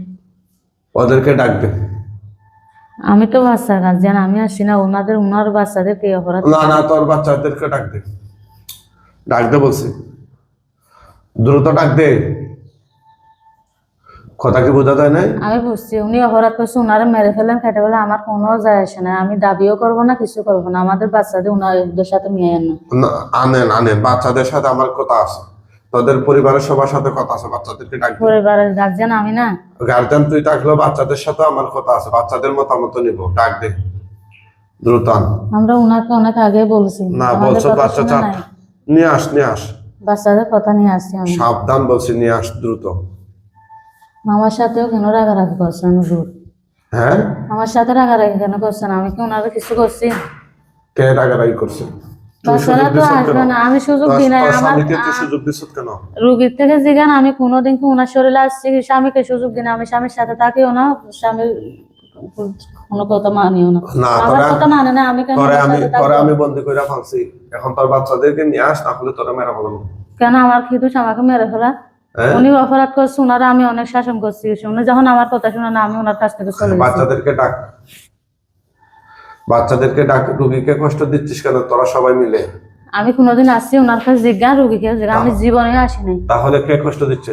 S1: ওদেরকে ডাক দে।
S2: আমি তো বাচ্চার গার্জিয়ান, আমি আসছি না। ওনার বাচ্চাদের কি অপরাধ?
S1: না না, তোর বাচ্চাদেরকে ডাক দে, ডাক দে বলছি, দ্রুত ডাক দে। কথা কি বোঝা যায় নাই?
S2: আমি বুঝছি উনি অপরাধ করছে, ওনারা মেরে ফেলেন, খেটে ফেলে, আমার কোনো যায় আসে না। আমি দাবিও করবো না, কিছু করবো না। আমাদের বাচ্চাদের ওনাদের সাথে মিয়াইন না।
S1: না, আনেন আনেন, বাচ্চাদের সাথে আমার কথা আছে, তোদের পরিবারের সবার সাথে কথা আছে, বাচ্চাদেরকে ডাক দে।
S2: পরিবারের গার্জিয়ান আমি না।
S1: গার্জিয়ান তুই থাকলেও বাচ্চাদের সাথে আমার কথা আছে, বাচ্চাদের মতামত নিব, ডাক দে, দ্রুত আন।
S2: আমরা ওনাকে অনেক আগে বলছি,
S1: না
S2: আমাদের
S1: বলছো,
S2: কথা
S1: বাচ্চা
S2: শুনে
S1: চাপ,
S2: নাই।
S1: নিয়ে আস, নিয়ে আস,
S2: বাচ্চাদের কথা নিয়ে আসছি আমি।
S1: সাবধান বলছি, নিয়ে আস দ্রুত।
S2: আমার সাথেও কেন রাগারাগি করছেন হুজুর?
S1: হ্যাঁ,
S2: আমার সাথে রাগারাগি কেন করছেন? আমি কি ওনারা কিছু করছি?
S1: কে রাগারাগি করছে? তুই
S2: বাচ্চারা
S1: সুযোগ
S2: তো
S1: দিছিস
S2: আসবে
S1: কেন?
S2: না, আমি সুযোগ
S1: তোর-
S2: দিই নাই।
S1: তোর
S2: আমার
S1: স্বামীকে তুই সুযোগ দিছিস কেন?
S2: রুগীর থেকে জিগান, আমি কোনোদিন কি ওনার শরীরে আসছি কি স্বামীকে সুযোগ দিই না। আমি স্বামীর সাথে থাকিও না, স্বামীর কোনো কথা মানিও না।
S1: না,
S2: আমার কথা মানে না, আমি কেন ওনার সাথে
S1: তোরে
S2: থাকবো?
S1: আমি বন্দি করে ফাঁসি। এখন তোর বাচ্চাদেরকে নিয়ে আস, না হলে তোরা মেরা বলবো।
S2: কেন আমার খিদুস আমাকে মেরে ফেলা?
S1: হ্যাঁ?
S2: উনি অপরাধ করছে, ওনারা আমি অনেক শাসন করছি, উনি যখন আমার কথা শুনে না, আমি ওনার কাছ থেকে চলে গেছি।
S1: বাচ্চাদেরকে ডাক, রুগীকে কষ্ট দিচ্ছিস কেন তোরা সবাই মিলে?
S2: আমি কোনোদিন আসছি ওনার কাছে জিজ্ঞান, রুগীকে জিজ্ঞান, আমি জীবনে আসি নাই।
S1: তাহলে কে কষ্ট দিচ্ছে?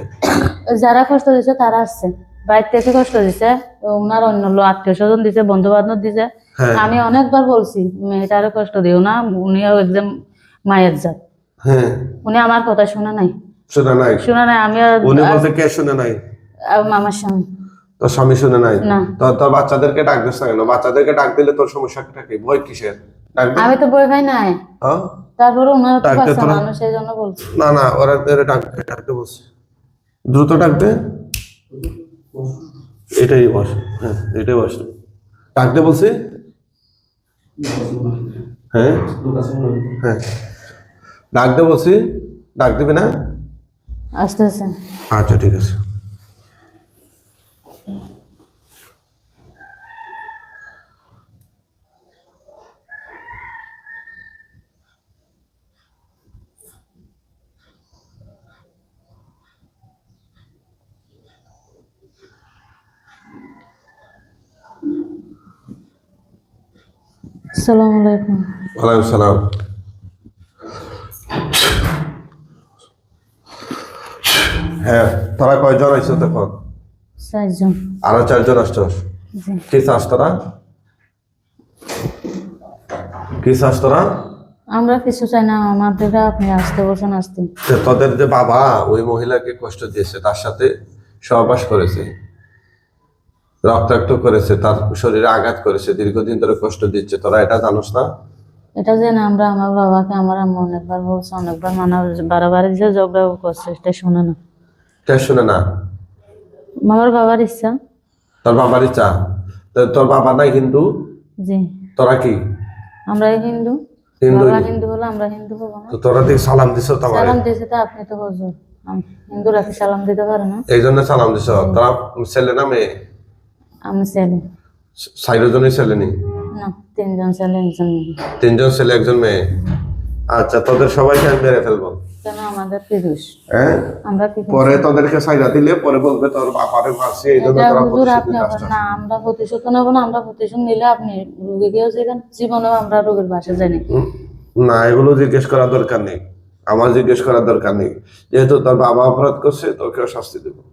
S2: যারা কষ্ট দিচ্ছে তারা আসছে, বাইরে থেকে কষ্ট দিচ্ছে, ওনার অন্য আত্মীয় স্বজন দিছে, বন্ধু বান্ধব দিছে।
S1: হ্যাঁ।
S2: আমি অনেকবার বলছি মেয়েটারে কষ্ট দিও না, উনিও একদম মায়ের জাত।
S1: হ্যাঁ,
S2: উনি আমার কথা শুনে নাই,
S1: শুনে নাই?
S2: শুনে নাই। আমি
S1: উনি বলতে কে শুনে নাই?
S2: আমার স্বামী
S1: তোর স্বামী শুনে নাই?
S2: না।
S1: তোর বাচ্চাদেরকে ডাক দিস না কেন? বাচ্চাদেরকে ডাক দিলে তোর সমস্যাটা কি? ভয় কিসের? ডাক দে।
S2: আমি তো বই পাই নাই,
S1: হ্যাঁ?
S2: তারপরে ওনার তো
S1: ডাকতে
S2: বাচ্চা
S1: তোরা-
S2: মানুষ, সেই জন্য বলছি।
S1: না না, ওরা ডাকতে বলছে, দ্রুত ডাকতে। এটাই বস, হ্যাঁ এটাই বস, ডাকতে বলছি। হ্যাঁ হ্যাঁ, ডাকতে বলছি, ডাক দিবি না?
S2: আস্তে আস্তে।
S1: আচ্ছা ঠিক আছে।
S2: আসসালামু আলাইকুম।
S1: ওয়ালাইকুম সালাম। হ্যাঁ, তোরা কয়জন আইছো তখন?
S2: 4 জন।
S1: আরো 4 জন আসছস?
S2: জি।
S1: কি চাস তোরা? কি চাস তোরা?
S2: আমরা কিছু চাই না, আমাদের আপনি আসতে বলছেন, আসতে।
S1: যে তোদের যে বাবা ওই মহিলাকে কষ্ট দিয়েছে, তার সাথে সহবাস করেছে, রক্তাক্ত করেছে, তার শরীরে আঘাত করেছে, দীর্ঘদিন ধরে কষ্ট দিচ্ছে, তোরা এটা জানোস না?
S2: এটা যে না, আমরা আমার বাবাকে, আমার আম্মু অনেকবার বলছে, অনেকবার মানা, বারবার যে ঝগড়া করছে, এটা শুনে না।
S1: কে শুনে না?
S2: আমার বাবার ইচ্ছা।
S1: তোর বাবারই চা? তোর বাবা নাই হিন্দু?
S2: জি।
S1: তোরা কি
S2: আমরা হিন্দু।
S1: হিন্দু?
S2: বাবা হিন্দু হলো, আমরা হিন্দু হবো না?
S1: তো তোরা দিকে সালাম দিছ তোমার?
S2: সালাম দিয়েছে তো, আপনি তো হুজুর, হিন্দুরা কি সালাম দিতে পারে না?
S1: এই জন্য সালাম দিছ। তোরা ছেলে না মেয়ে?
S2: আমি ছেলে।
S1: 4 জনই ছেলে নি?
S2: না, 3 জন ছেলে, 1 জন মেয়ে।
S1: 3 জন ছেলে 1 জন মেয়ে। আচ্ছা, তোদের সবাইকে আমি মেরে ফেলবো।
S2: কেন, আমাদের কি দোষ?
S1: হ্যাঁ,
S2: আমরা কি দোষ?
S1: পরে তোদেরকে সাইডা দিলে পরে বলবে তোর বাপারে মারছে, এই জন্য
S2: এটা
S1: তোরা
S2: হুজুর
S1: প্রতিশোধ
S2: আপনি
S1: নিতে
S2: আবার
S1: আসছিস।
S2: না, আমরা প্রতিশোধ নেবো না। আমরা প্রতিশোধ নিলে আপনি রোগীকেও যেখানে, জীবনেও আমরা রোগীর বাসা জানি।
S1: না, এগুলো জিজ্ঞেস করার দরকার নেই, আমার জিজ্ঞেস করার দরকার নেই। যেহেতু তোর বাবা অপরাধ করছে, তোকেও শাস্তি দেবো।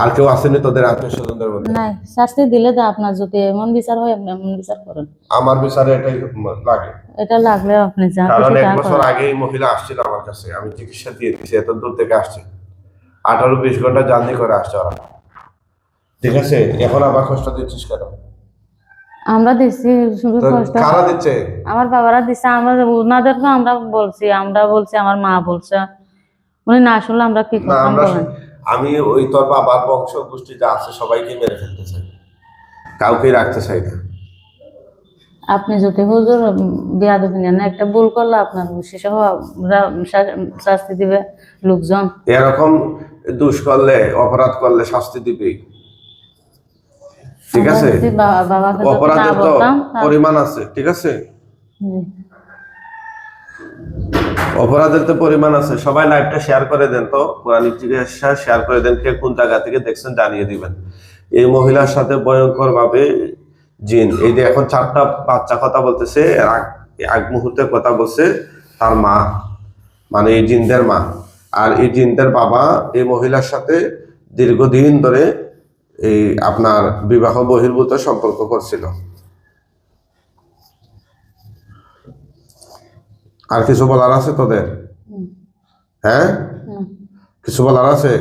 S1: আর কেউ আসেনি তোদের আত্মীয় স্বজনদের মধ্যে?
S2: নাই, শাস্তি দিলে তো আপনার যদি এমন বিচার হয়, আপনি এমন বিচার করেন।
S1: আমার বিচারে এটাই লাগে।
S2: এটা লাগলে আপনি যা
S1: কারণ
S2: খুশি
S1: 1
S2: তা
S1: বছর
S2: করেন।
S1: আগে এই মহিলা আসছিল আমার কাছে, আমি চিকিৎসা দিয়ে দিচ্ছি, এত দূর থেকে আসছে, 18-20 ঘন্টা জার্নি করে আসছে ওরা। ঠিক আছে, এখন আবার কষ্ট দিচ্ছিস কেন?
S2: আমরা দিচ্ছি শুধু
S1: তো
S2: কষ্ট।
S1: কারা দিচ্ছে?
S2: আমার বাবারা দিচ্ছে, আমরা ওনাদেরকে আমরা বলছি, আমার মা বলছে। উনি না শুনলে আমরা কি
S1: না,
S2: করতাম বলেন?
S1: আমি ওই তোর বাবার বংশ গোষ্ঠী যা আছে সবাইকে মেরে ফেলতে চাই, কাউকে রাখতে চাই না।
S2: আপনি যদি হুজুর বেয়াদবি নেন না, একটা ভুল করলে আপনার সেসব শাস্তি দিবে লোকজন।
S1: এরকম দুষ করলে, অপরাধ করলে শাস্তি দিবে, ঠিক আছে?
S2: আমরা যদি বাবাকে যদি না
S1: অপরাধের তো
S2: বলতাম,
S1: পরিমাণ আছে, ঠিক আছে?
S2: জি।
S1: অপরাধের তো পরিমাণ আছে। সবাই লাইভটা শেয়ার করে দেন তো, কোরআনিক চিকিৎসা শেয়ার করে দেন, কে কোন জায়গা থেকে দেখছেন জানিয়ে দিবেন। এই মহিলার সাথে ভয়ঙ্কর ভাবে জিন, এই যে এখন 4টা বাচ্চা কথা বলতেছে, এক মুহূর্তে কথা বলছে তার মা, মানে এই জিনদের মা। আর এই জিনদের বাবা এই মহিলার সাথে দীর্ঘদিন ধরে এই আপনার বিবাহ বহির্ভূত সম্পর্ক করছিল। আর কিছু বলার আছে তোদের? হ্যাঁ,
S2: হুম।
S1: কিছু বলার আছে?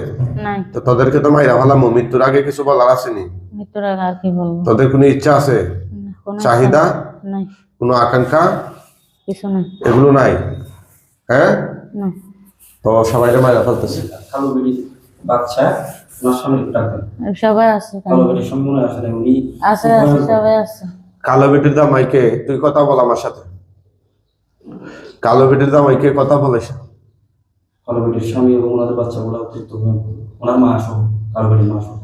S2: নাই,
S1: তো তোদেরকে তো মাইরা ভালাম, মৃত্যুর আগে কিছু বলার আসেনি?
S2: মৃত্যুর আগে আর কি বলবো?
S1: তোদের কোনো ইচ্ছা আছে,
S2: না, কোনো
S1: চাহিদা,
S2: ইচ্ছা নাই,
S1: কোনো আকাঙ্ক্ষা,
S2: কিছু নাই,
S1: এগুলো নাই? হ্যাঁ,
S2: না।
S1: তো সবাইকে মাইরা ফেলতেছে।
S3: কালো বেড়ি বাচ্চা ওনার সামনে ডাকবেন।
S2: সবাই আছে,
S3: কালো বেড়ি সম্পূর্ণ আসলে উনি
S2: আছে, সবাই আছে।
S1: কালো বেটির দা মাইকে তুই কথা বল আমার সাথে। কালো বেটির জামাইকে কথা বলেছে?
S3: কালো বেটির স্বামী এবং ওনাদের বাচ্চাগুলো অতিরিক্ত ভয়ঙ্কর। ওনার মা সহ, কালো বেটির মা সহ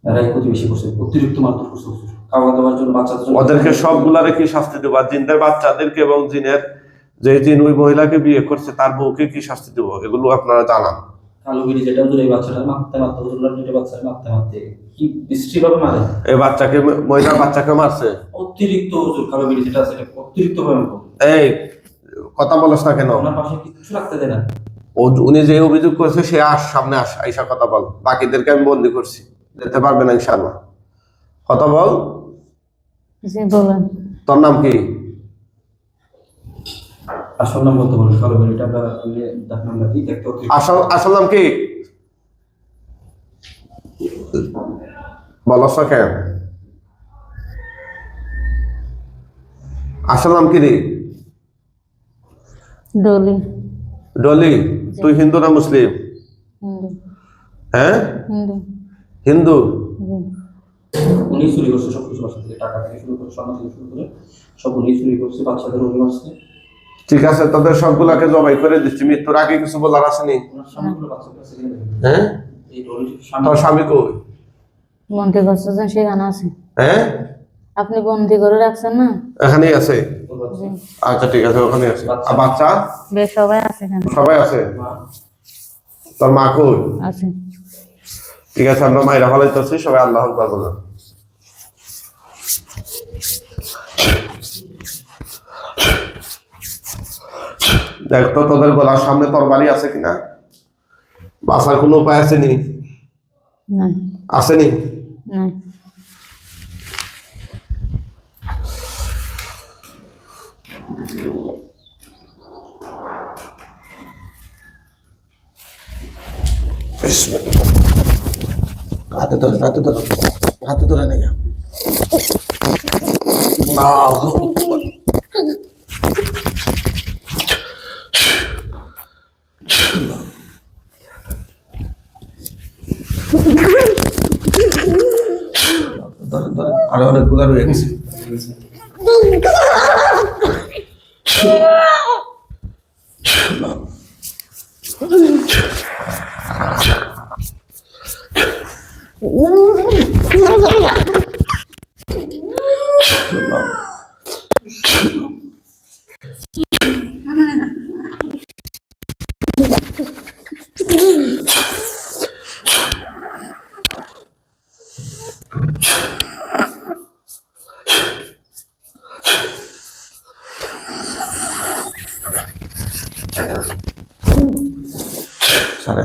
S3: এরাই প্রতিবেশী করছে, অতিরিক্ত মারধর করছে হুজুর। খাওয়া দাওয়ার জন্য বাচ্চাদের জন্য
S1: ওদেরকে সবগুলারে কি শাস্তি দেবো? আর জিনদের বাচ্চাদেরকে এবং জিনের যে জিন ওই মহিলাকে বিয়ে করছে তার বউকে কি শাস্তি দেবো? এগুলো আপনারা জানান।
S3: কালো বেটি যেটা হুজুর, এই বাচ্চাটা মারতে মারতে হুজুর, দুটো বাচ্চাকে মারতে মারতে কি বিশ্রী ভাবে মারে।
S1: এই বাচ্চাকে, মহিলার বাচ্চাকে মারছে
S3: অতিরিক্ত হুজুর, কালো বেটি যেটা আছে এটা অতিরিক্ত ভয়ঙ্কর।
S1: এই কথা বলছ না কেন?
S3: ওনার পাশে কিচ্ছু রাখতে দেয় না।
S1: উনি যে অভিযোগ করেছে সে সামনে আইসা কথা বল। বাকিদেরকে আমি বন্দি করছি, যেতে পারবে না ইনশাআল্লাহ। কথা বল।
S2: জি বলেন।
S1: তোর নাম কি?
S3: আসল নাম বলতে বলেন। কালো বেটিটা ডাক নামটা কি দেখতে অতিরিক্ত।
S1: আসল নাম কি বলছ না কেন? আসল নাম কি রে?
S2: ডলি।
S1: ডলি। তুই হিন্দু না মুসলিম?
S2: হিন্দু।
S1: হ্যাঁ
S2: হিন্দু।
S1: হিন্দু।
S2: জি।
S3: উনি চুরি করছে সব কিছু, বাসা থেকে টাকা থেকে শুরু করে সোনা থেকে শুরু করে সব উনি চুরি করছে। বাচ্চাদের উনি মারছে।
S1: ঠিক আছে, তোদের সবগুলাকে জবাই করে দিচ্ছি। মৃত্যুর আগে কিছু বলার আসেনি?
S3: ওনার স্বামীগুলো বাচ্চাদের কাছে কিনে দেবে।
S1: হ্যাঁ,
S3: এই ডলির
S1: তোর স্বামী কই?
S2: বন্দি করছে যে সেখানে আছে।
S1: হ্যাঁ,
S2: আপনি বন্দি করে রাখছেন না?
S1: এখানেই আছে।
S2: জি।
S1: আচ্ছা ঠিক আছে, ওখানে আছে। আর বাচ্চা?
S2: বেশ সবাই আছে এখানে।
S1: সবাই আছে। তোর মা কই?
S2: আছে।
S1: ঠিক আছে, আমরা মায়েরা ফলাইতেছি, সবাই আল্লাহ আকবার বলেন। দেখ তো তোদের গলার সামনে তরবারি আছে কিনা? বাঁচার কোনো উপায় আসেনি?
S2: নাই।
S1: আসেনি?
S2: নাই।
S1: হাতে ধরে, হাতে ধরে, হাতে ধরে নিয়ে আরো অনেকগুলো রয়ে গেছে। সারে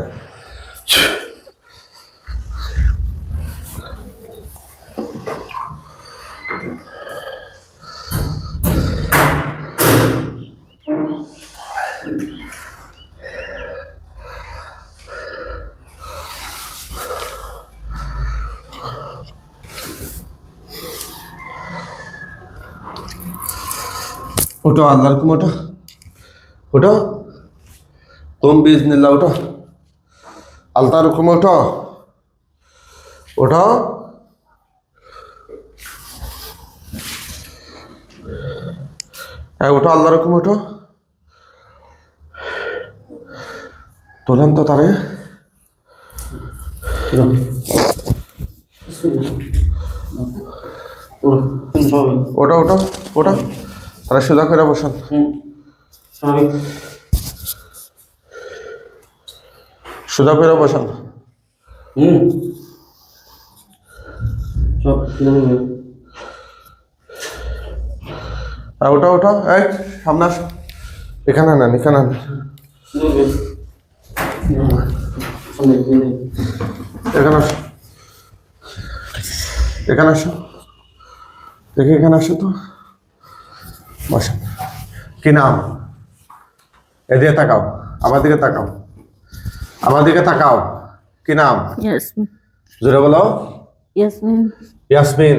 S1: ওটো, আল্লাহর হুকুম ওটো, ওটো তুম বিজনিল্লাহ, ওটো আল্লাহর হুকুম, ওটো ওটো। হ্যাঁ ওটো, আল্লাহর হুকুম ওটো। তোলেন তো তারে। ওটা ওটা ওটা তারা সোজা করে বসান। সোজা করে বসান। ওটা ওটা, এই সামনে আসো। এখানে নেন, এখানে নেন, এখানে আসো, এখানে আসো, দেখে এখানে আসো তো। বসেন। কি নাম? এদিকে তাকাও, আমার দিকে তাকাও, আমার দিকে তাকাও। কি নাম?
S2: ইয়াসমিন।
S1: জোরে বলো।
S2: ইয়াসমিন।
S1: ইয়াসমিন।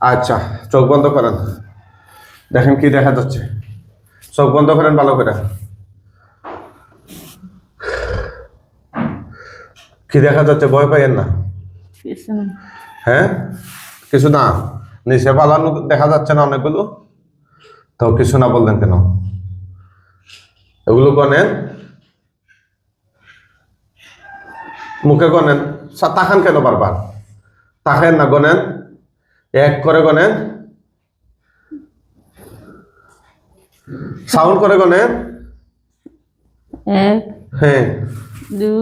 S1: আচ্ছা, চোখ বন্ধ করেন, দেখেন কি দেখা যাচ্ছে। চোখ বন্ধ করেন ভালো করে। কি দেখা যাচ্ছে? ভয় পাইয়েন না।
S2: কিছু না।
S1: হ্যাঁ, কিছু না। নিচে পালানো দেখা যাচ্ছে না অনেকগুলো, তো কিছু না বললেন কেন? এগুলো গনেন, মুখে গনেন। তাকান কেন বারবার? তাকান না, গনেন, এক করে গনেন, সাউন্ড করে গনেন।
S2: 1
S1: হ্যাঁ
S2: 2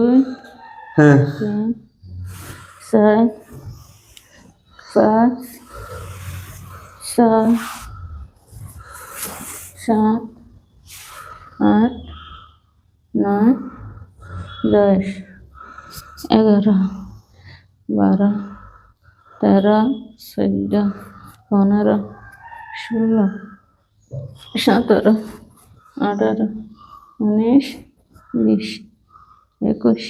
S1: হ্যাঁ
S2: 3 4 5 6 7 8 9 10 11 12 13 14 15 16 17 18 19 20 21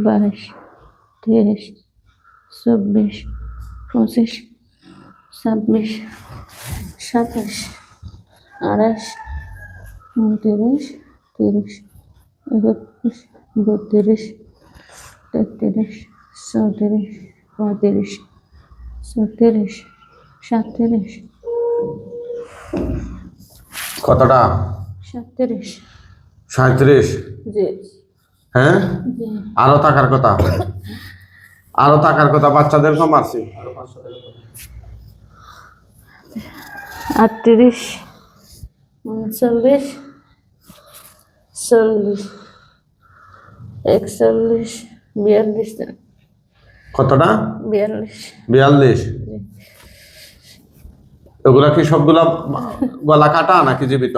S2: 22 23 24 25 26 27 28 29 30 31 32 33 34 35 36 37
S1: কতটা?
S2: 37
S1: 37।
S2: জি
S1: হ্যাঁ,
S2: জি
S1: আরো থাকার কথা, আরো থাকার কথা। বাচ্চাদেরকে মারছি।
S3: আরো 500 টাকা করে।
S2: 38 39 40 41 42
S1: কতটা?
S2: 42
S1: 42। এগুলা কি সবগুলা গলা কাটা নাকি জীবিত?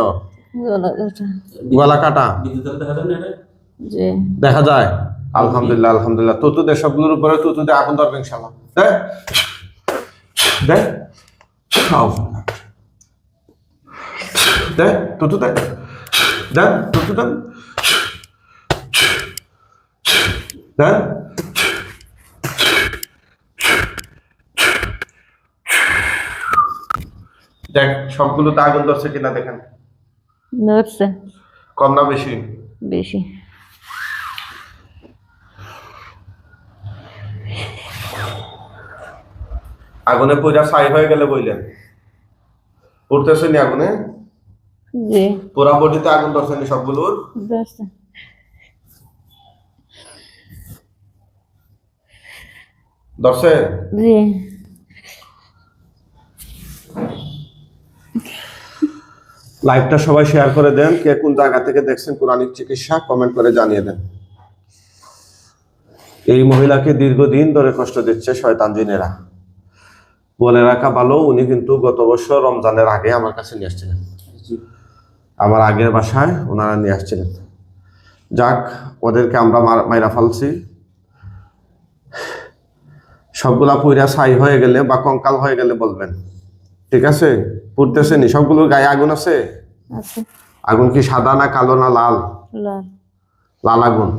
S2: গলা কাটা
S1: গলা কাটা
S3: বিদ্যুতের দেখা যায় না এটা?
S2: জি
S1: দেখা যায়? আলহামদুলিল্লাহ আলহামদুলিল্লাহ। তুতু দে, সবগুলোর উপরে তুতু দে, আগুন ধরবে ইনশাল্লাহ। দে দে, দে তুতু দে, দেন তুতু দেন, দেন। দেখ সবগুলোতে আগুন ধরছে কিনা দেখেন।
S2: ধরছে
S1: কম না বেশি?
S2: বেশি
S1: আগুনে পুরা ছাই হয়ে গেলে বইলেন, পড়তেছে নি আগুনে?
S2: জি
S1: পুরা বডিতে আগুন ধরছে নি সবগুলোর?
S2: ধরছে
S1: ধরছে?
S2: জি
S1: লাইভটা সবাই শেয়ার করে দেন। কে কোন জায়গা থেকে দেখছেন কোরআনিক চিকিৎসা কমেন্ট করে জানিয়ে দেন। এই মহিলাকে দীর্ঘদিন ধরে কষ্ট দিচ্ছে শয়তান জিনেরা। বলে রাখা ভালো, উনি কিন্তু গত বছর রমজানের আগে আমার কাছে নিয়ে আসছিলেন,
S3: জি।
S1: আমার আগের বাসায় ওনারা নিয়ে আসছিলেন। যাক, ওদেরকে আমরা মাইরা ফালছি। সবগুলা পুইরা ছাই হয়ে গেলে বা কঙ্কাল হয়ে গেলে বলবেন, ঠিক আছে? পুড়তেছে নি? সবগুলোর গায়ে আগুন আছে?
S2: আছে
S1: আগুন কি সাদা না কালো না লাল?
S2: লাল
S1: লাল আগুন।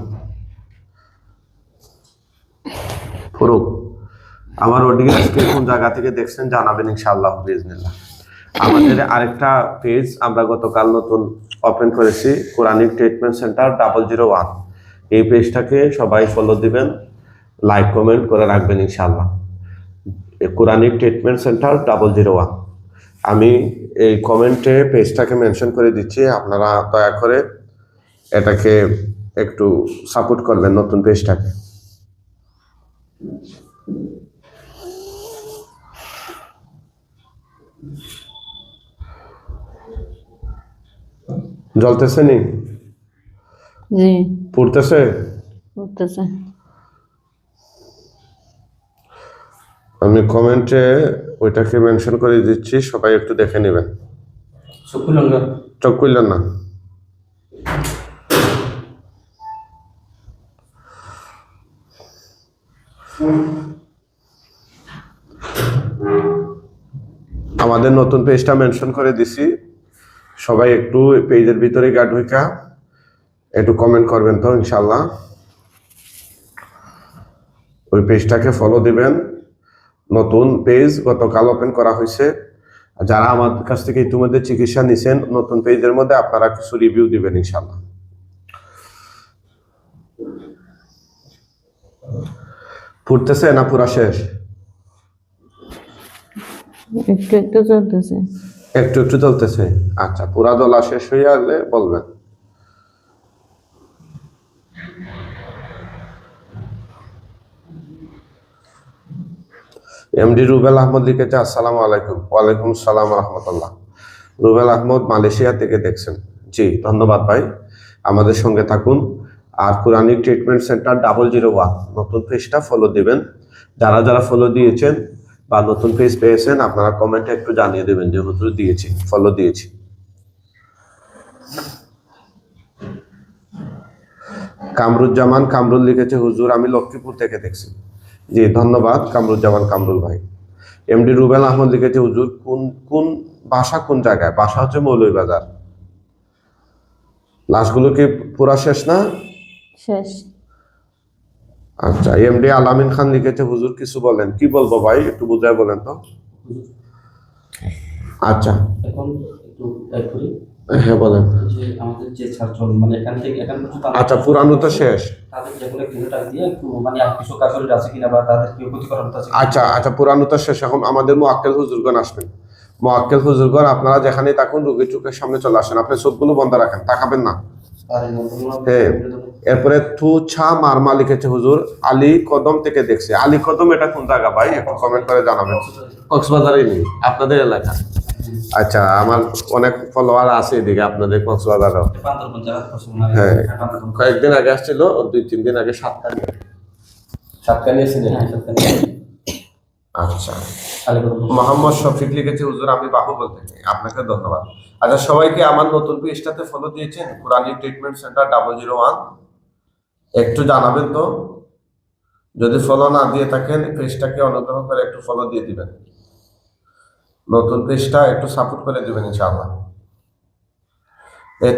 S1: ফুরুক। আমার অডিয়েন্সকে কোন জায়গা থেকে দেখছেন জানাবেন ইনশাআল্লাহ বিজনেল্লাহ। আমাদের আরেকটা পেজ আমরা গতকাল নতুন ওপেন করেছি, কোরআনিক ট্রিটমেন্ট সেন্টার 001। এই পেজটাকে সবাই ফলো দিবেন, লাইক কমেন্ট করে রাখবেন ইনশাআল্লাহ। Quranic treatment centre 001। আমি এই কমেন্টে পেজটাকে মেনশন করে দিচ্ছি, আপনারা দয়া করে এটাকে একটু সাপোর্ট করবেন, নতুন পেজটাকে। জ্বলতেছে নি?
S2: জি
S1: পুড়তেছে?
S2: উঠতেছে
S1: আমি কমেন্টে ওইটাকে মেনশন করে দিচ্ছি, সবাই একটু দেখে নেবেন।
S3: শুকুলঙ্গা
S1: চোখ করলেন না? আমাদের নতুন পেজটা মেনশন করে দিছি, সবাই একটু পেজের ভিতরে গা ঢুকা একটু কমেন্ট করবেন তো ইনশাল্লাহ। ওই পেজটাকে ফলো দিবেন, নতুন পেজ গতকাল ওপেন করা হয়েছে। যারা আমাদের কাছ থেকে ইতিমধ্যে চিকিৎসা নিছেন, নতুন পেজের মধ্যে আপনারা কিছু রিভিউ দিবেন ইনশাল্লাহ। ফুটতেছে না পুরা শেষ?
S2: একটু একটু চলতেছে
S1: একটু একটু চলতেছে। আচ্ছা, পুরা জ্বলা শেষ হয়ে গেলে বলবেন। এমডি রুবেল আহমদ লিখেছে আসসালামু আলাইকুম। ওয়ালাইকুম সালাম রহমতুল্লাহ। রুবেল আহমদ মালয়েশিয়া থেকে দেখছেন। জি ধন্যবাদ ভাই, আমাদের সঙ্গে থাকুন। আর কোরআনিক ট্রিটমেন্ট সেন্টার 001 নতুন পেজটা ফলো দিবেন। যারা যারা ফলো দিয়েছেন বা নতুন পেজ পেয়েছেন আপনারা কমেন্টে একটু জানিয়ে দেবেন যে হুজুর দিয়েছি, ফলো দিয়েছি। কামরুজ্জামান কামরুল লিখেছে হুজুর আমি লক্ষ্মীপুর থেকে দেখছি। জি ধন্যবাদ কামরুজ্জামান কামরুল ভাই। এমডি রুবেল আহমদ লিখেছে হুজুর কোন কোন বাসা, কোন জায়গায়? বাসা হচ্ছে মৌলভীবাজার। লাশগুলো কি পুরা শেষ না?
S2: শেষ।
S1: আচ্ছা। এমডি আলামিন খান লিখেছে হুজুর কিছু বলেন। কি বলবো ভাই, একটু বুঝায় বলেন তো। আচ্ছা
S3: এখন একটু অ্যাড করি
S1: হ্যাঁ বলেন।
S3: যে আমাদের যে ছাত্র মানে এখান থেকে এখান পর্যন্ত
S1: আচ্ছা পুরানো তো শেষ।
S3: তাদের যে কোনো একটু টাকা দিয়ে একটু মানে আর কিছু কাজ আছে কিনা বা তাদের কি ক্ষতি করার আছে কিনা।
S1: আচ্ছা আচ্ছা পুরানো তো শেষ। এখন আমাদের মোয়াক্কেল হুজুরগণ আসবেন। মোয়াক্কেল হুজুরগণ আপনারা যেখানে থাকুন রোগীর চোখের সামনে চলে আসেন। আপনি চোখগুলো বন্ধ রাখেন, তাকাবেন না। হ্যাঁ। এরপরে থু ছা মারমা লিখেছে হুজুর আলী কদম থেকে দেখছে। আলী কদম এটা কোন জায়গা ভাই, একটু কমেন্ট করে জানাবেন। কক্সবাজারই নেই, আপনাদের এলাকা। আচ্ছা আমার অনেক ফলোয়ার আছে এদিকে আপনাদের কক্সবাজারও। হ্যাঁ কয়েকদিন আগে আসছিল, 2-3 দিন আগে সাতকানি এসেছিলেন। আচ্ছা। মোহাম্মদ শফিক লিখেছে হুজুর আমি বাহু বলতে চাই। আপনাকে ধন্যবাদ। আচ্ছা সবাইকে আমার নতুন পেজটাতে ফলো দিয়েছেন কোরআনিক ট্রিটমেন্ট সেন্টার 001, একটু জানাবেন তো। যদি ফলো না দিয়ে থাকেন পেজটাকে অনুগ্রহ করে একটু ফলো দিয়ে দিবেন। নতুন পেজটা একটু সাপোর্ট করে দিবেন ইনশাআল্লাহ।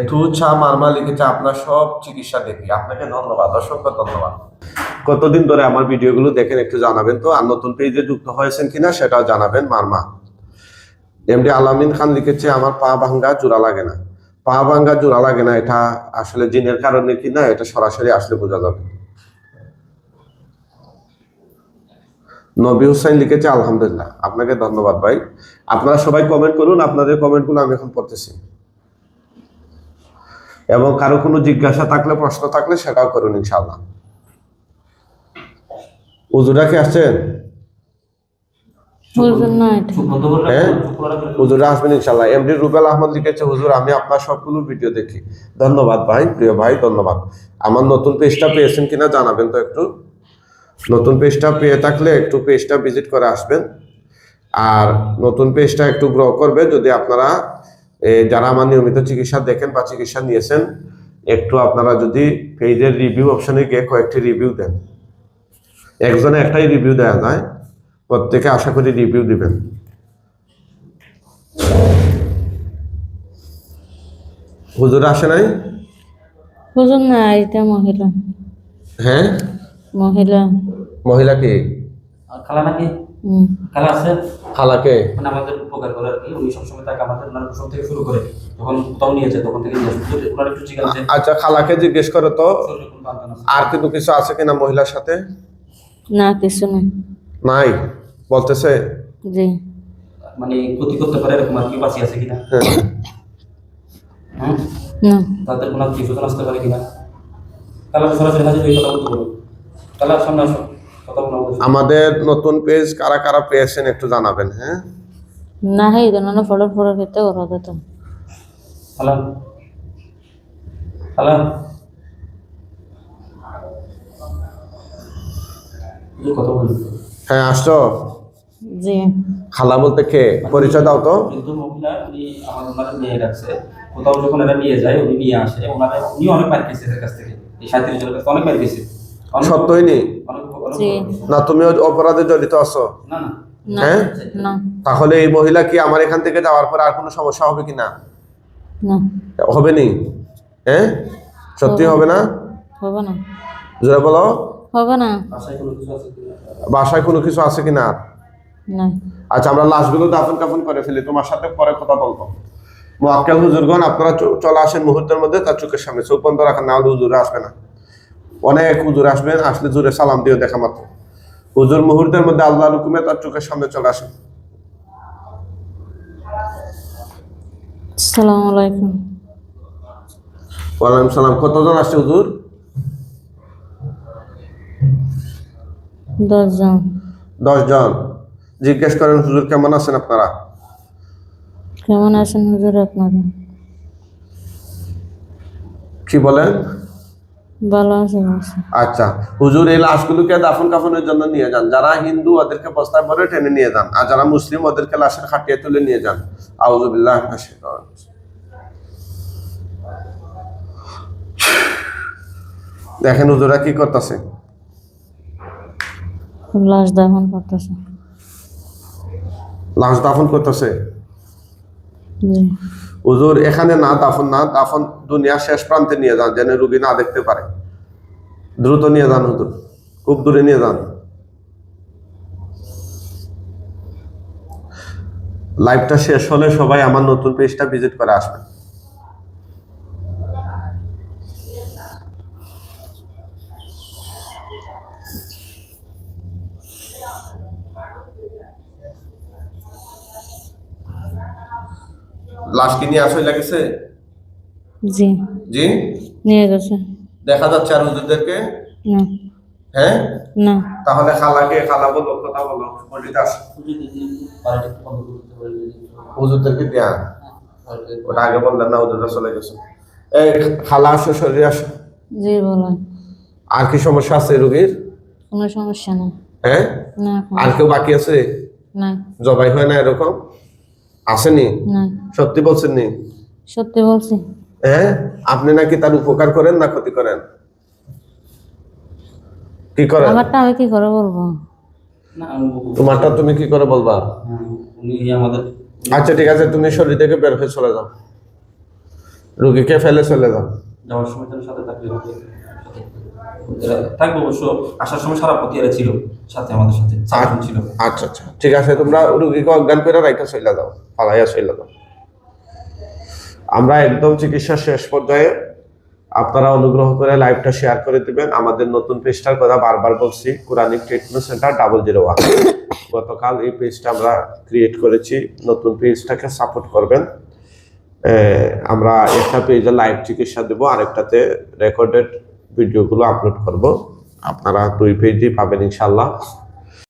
S1: থু ছা মারমা লিখেছে আপনার সব চিকিৎসা দেখি। আপনাকে ধন্যবাদ, অসংখ্য ধন্যবাদ। কতদিন ধরে আমার ভিডিওগুলো দেখেন একটু জানাবেন তো। আর নতুন পেজে যুক্ত হয়েছেন কিনা সেটাও জানাবেন। মারমা। এমডি আলামিন খান লিখেছে আমার পা ভাঙ্গা জোড়া লাগে না। পা ভাঙ্গা জোড়া লাগে না এটা আসলে জিনের কারণে কিনা এটা সরাসরি আসলে বোঝা যাবে। নবী হুসাইন লিখেছে আলহামদুলিল্লাহ। আপনাকে ধন্যবাদ ভাই। আপনারা সবাই কমেন্ট করুন, আপনাদের কমেন্টগুলো আমি এখন পড়তেছি। এবং কারো কোনো জিজ্ঞাসা থাকলে প্রশ্ন থাকলে সেটাও করুন ইনশাআল্লাহ। হুজুরা কি আসছেন?
S2: হুজুর না এটা।
S1: হ্যাঁ হুজুরা আসবেন ইনশাআল্লাহ। এমডি রুবেল আহমদ লিখেছে হুজুর আমি আপনার সবগুলো ভিডিও দেখি। ধন্যবাদ ভাই, প্রিয় ভাই ধন্যবাদ। আমার নতুন পেজটা পেয়েছেন কিনা জানাবেন তো একটু। নতুন পেজটা পেয়ে থাকলে একটু পেজটা ভিজিট করে আসবেন। আর নতুন পেজটা একটু গ্রো করবে যদি আপনারা যারা আমার নিয়মিত চিকিৎসা দেখেন বা চিকিৎসা নিয়েছেন একটু আপনারা যদি পেজের রিভিউ অপশনে গিয়ে কয়েকটি রিভিউ দেন। একজনে একটাই রিভিউ দেওয়া যায়, প্রত্যেকে আশা করি রিভিউ দিবেন। হুজুর আসে নাই?
S2: হুজুর না এটা মহিলা।
S1: হ্যাঁ
S2: মহিলা।
S1: মহিলা কি?
S3: খালা নাকি? খালা আছে।
S1: খালাকে
S3: মানে আমাদের উপকার করে আর কি। উনি সবসময় তাকে আমাদের ওনার প্রথম থেকে শুরু করে যখন কোথাও নিয়ে যায় তখন থেকে ওনার একটু জিজ্ঞাসা যে
S1: আচ্ছা খালাকে জিজ্ঞেস করো তো
S3: শরীরে কোন বান্ধন আছে।
S1: আর কিন্তু কিছু আছে কিনা মহিলার সাথে।
S2: না কিছু নেই।
S1: নাই বলতেছে।
S2: জি।
S3: মানে ক্ষতি করতে পারে এরকম আর কি বাঁচি আছে কিনা। হ্যাঁ
S2: না।
S3: তাদের কোনো কিছু আসতে পারে কিনা। কালার সরাসরি হাজির হয়ে কথা বলতে পারো। কালার সামনে আসো কথা বলা।
S1: আমাদের নতুন পেজ কারা কারা পেয়েছেন একটু জানাবেন। হ্যাঁ
S2: না হে ಇದನ್ನ ಫಾಲೋ করতে ওরা তো।
S3: হ্যালো হ্যালো কথা বলি।
S1: হ্যাঁ আসছো।
S2: জি।
S1: খালা বলতে কে, পরিচয় দাও তো।
S3: কিন্তু মহিলা উনি আমার ওনারা নিয়ে রাখছে কোথাও যখন এরা নিয়ে যায় উনি নিয়ে আসে ওনারা উনি অনেক মার খেয়েছে এদের কাছ থেকে এই 37 জনের কাছ থেকে অনেক মার খেয়েছে।
S1: সত্যই নি
S2: জি।
S1: না তুমি অপরাধে জড়িত আছো?
S3: না না
S2: না।
S1: হ্যাঁ
S2: না।
S1: তাহলে এই মহিলা কি আমার এখান থেকে যাওয়ার পর আর কোনো সমস্যা হবে কি না?
S2: না।
S1: হবে নি? হ্যাঁ সত্যি হবে না?
S2: হবে না।
S1: জোরে বলো।
S2: হবে না।
S3: বাসায় কোনো কিছু আছে কিনা।
S1: বাসায় কোনো কিছু আছে কিনা?
S2: না।
S1: আচ্ছা আমরা লাশগুলো দাফন কাফন করে ফেলি, তোমার সাথে পরে কথা বলবো। মুআক্কেল হুজুরগণ আপনারা চলে আসেন মুহূর্তের মধ্যে, তার চোখের সামনে চোখ বন্ধ রাখেন, না হলে হুজুর আসবে না। অনেক হুজুর আসবেন, আসলে জুড়ে সালাম দিও দেখা মাত্র। হুজুর মুহূর্তের মধ্যে আল্লাহর হুকুমে তার চোখের সামনে চলে আসেন।
S2: আসসালামু আলাইকুম।
S1: ওয়ালাইকুম সালাম। কতজন আসছে হুজুর?
S2: 10 জন।
S1: 10 জন। জিজ্ঞেস করেন হুজুর কেমন আছেন আপনারা?
S2: কেমন আছেন হুজুর আপনারা?
S1: কি বলেন?
S2: ভালো আছি বলছি।
S1: আচ্ছা, হুজুর এই লাশগুলোকে দাফন কাফনের জন্য নিয়ে যান। যারা হিন্দু ওদেরকে বস্তায় ভরে টেনে নিয়ে যান, আর যারা মুসলিম ওদেরকে লাশের খাটিয়ে তুলে নিয়ে যান। আউযুবিল্লাহ মিনাশ শাইতানির রাজিম। দেখেন হুজুরা কি করতেছে।
S2: লাশ দাফন করতেছে।
S1: লাশ দাফন করতেছে।
S2: জি।
S1: হুজুর এখানে না দাফন দুনিয়া শেষ প্রান্তে নিয়ে যান, যেন রুগী না দেখতে পারে। দ্রুত নিয়ে যান হুজুর, খুব দূরে নিয়ে যান। লাইভটা শেষ হলে সবাই আমার নতুন পেজটা ভিজিট করে আসবেন। লাশ কি নিয়ে আসলে গেছে?
S2: জি।
S1: জি,
S2: নিয়ে গেছে।
S1: দেখা যাচ্ছে আর হুজুরদেরকে?
S2: না।
S1: হ্যাঁ,
S2: না।
S1: তাহলে খালা বলো, কথা বলো। মসজিদে আসো, হুজুরদেরকে দেয়া। ওটা আগে বললেন না, হুজুররা চলে গেছে। এই খালা আসো, শরীরে আসো।
S2: জি বলেন।
S1: আর কি সমস্যা আছে রোগীর?
S2: কোনো সমস্যা নেই।
S1: হ্যাঁ,
S2: না।
S1: আর কেউ বাকি আছে?
S2: না।
S1: জবাই হয় না এরকম? আসেনি?
S2: না।
S1: সত্যি বলছেন নি?
S2: সত্যি বলছি।
S1: হ্যাঁ, আপনি নাকি তার উপকার করেন না ক্ষতি করেন? কি করেন?
S2: আমারটা আমি কি করে বলবো?
S3: না,
S1: তোমারটা তুমি কি করে বলবা?
S3: উনি আমাদের
S1: আচ্ছা ঠিক আছে, তুমি শরীর থেকে বের হয়ে চলে যাও, রুগীকে ফেলে চলে যাও।
S3: যাওয়ার সময় তার সাথে থাকবে, থাকবে অবশ্য। আসার সময় সারা পথে এরা ছিল সাথে, আমাদের সাথে 4 জন ছিল।
S1: আচ্ছা আচ্ছা ঠিক আছে, তোমরা রুগীকে অজ্ঞান করে রাইখা চলে যাও, ফালাইয়া চলে যাও। আমরা একদম চিকিৎসা শেষ পর্যায়ে, আপনারা অনুগ্রহ করে লাইভটা শেয়ার করে দিবেন। আমাদের নতুন পেজটার কথা বারবার বলছি, কোরআনিক ট্রিটমেন্ট সেন্টার 001। গতকাল এই পেজটা আমরা ক্রিয়েট করেছি, নতুন পেজটাকে সাপোর্ট করবেন। আমরা একটা পেজে লাইভ চিকিৎসা দেবো, আরেকটাতে রেকর্ডেড ভিডিওগুলো আপলোড করব। আপনারা 2 পেজই পাবেন ইনশাল্লাহ।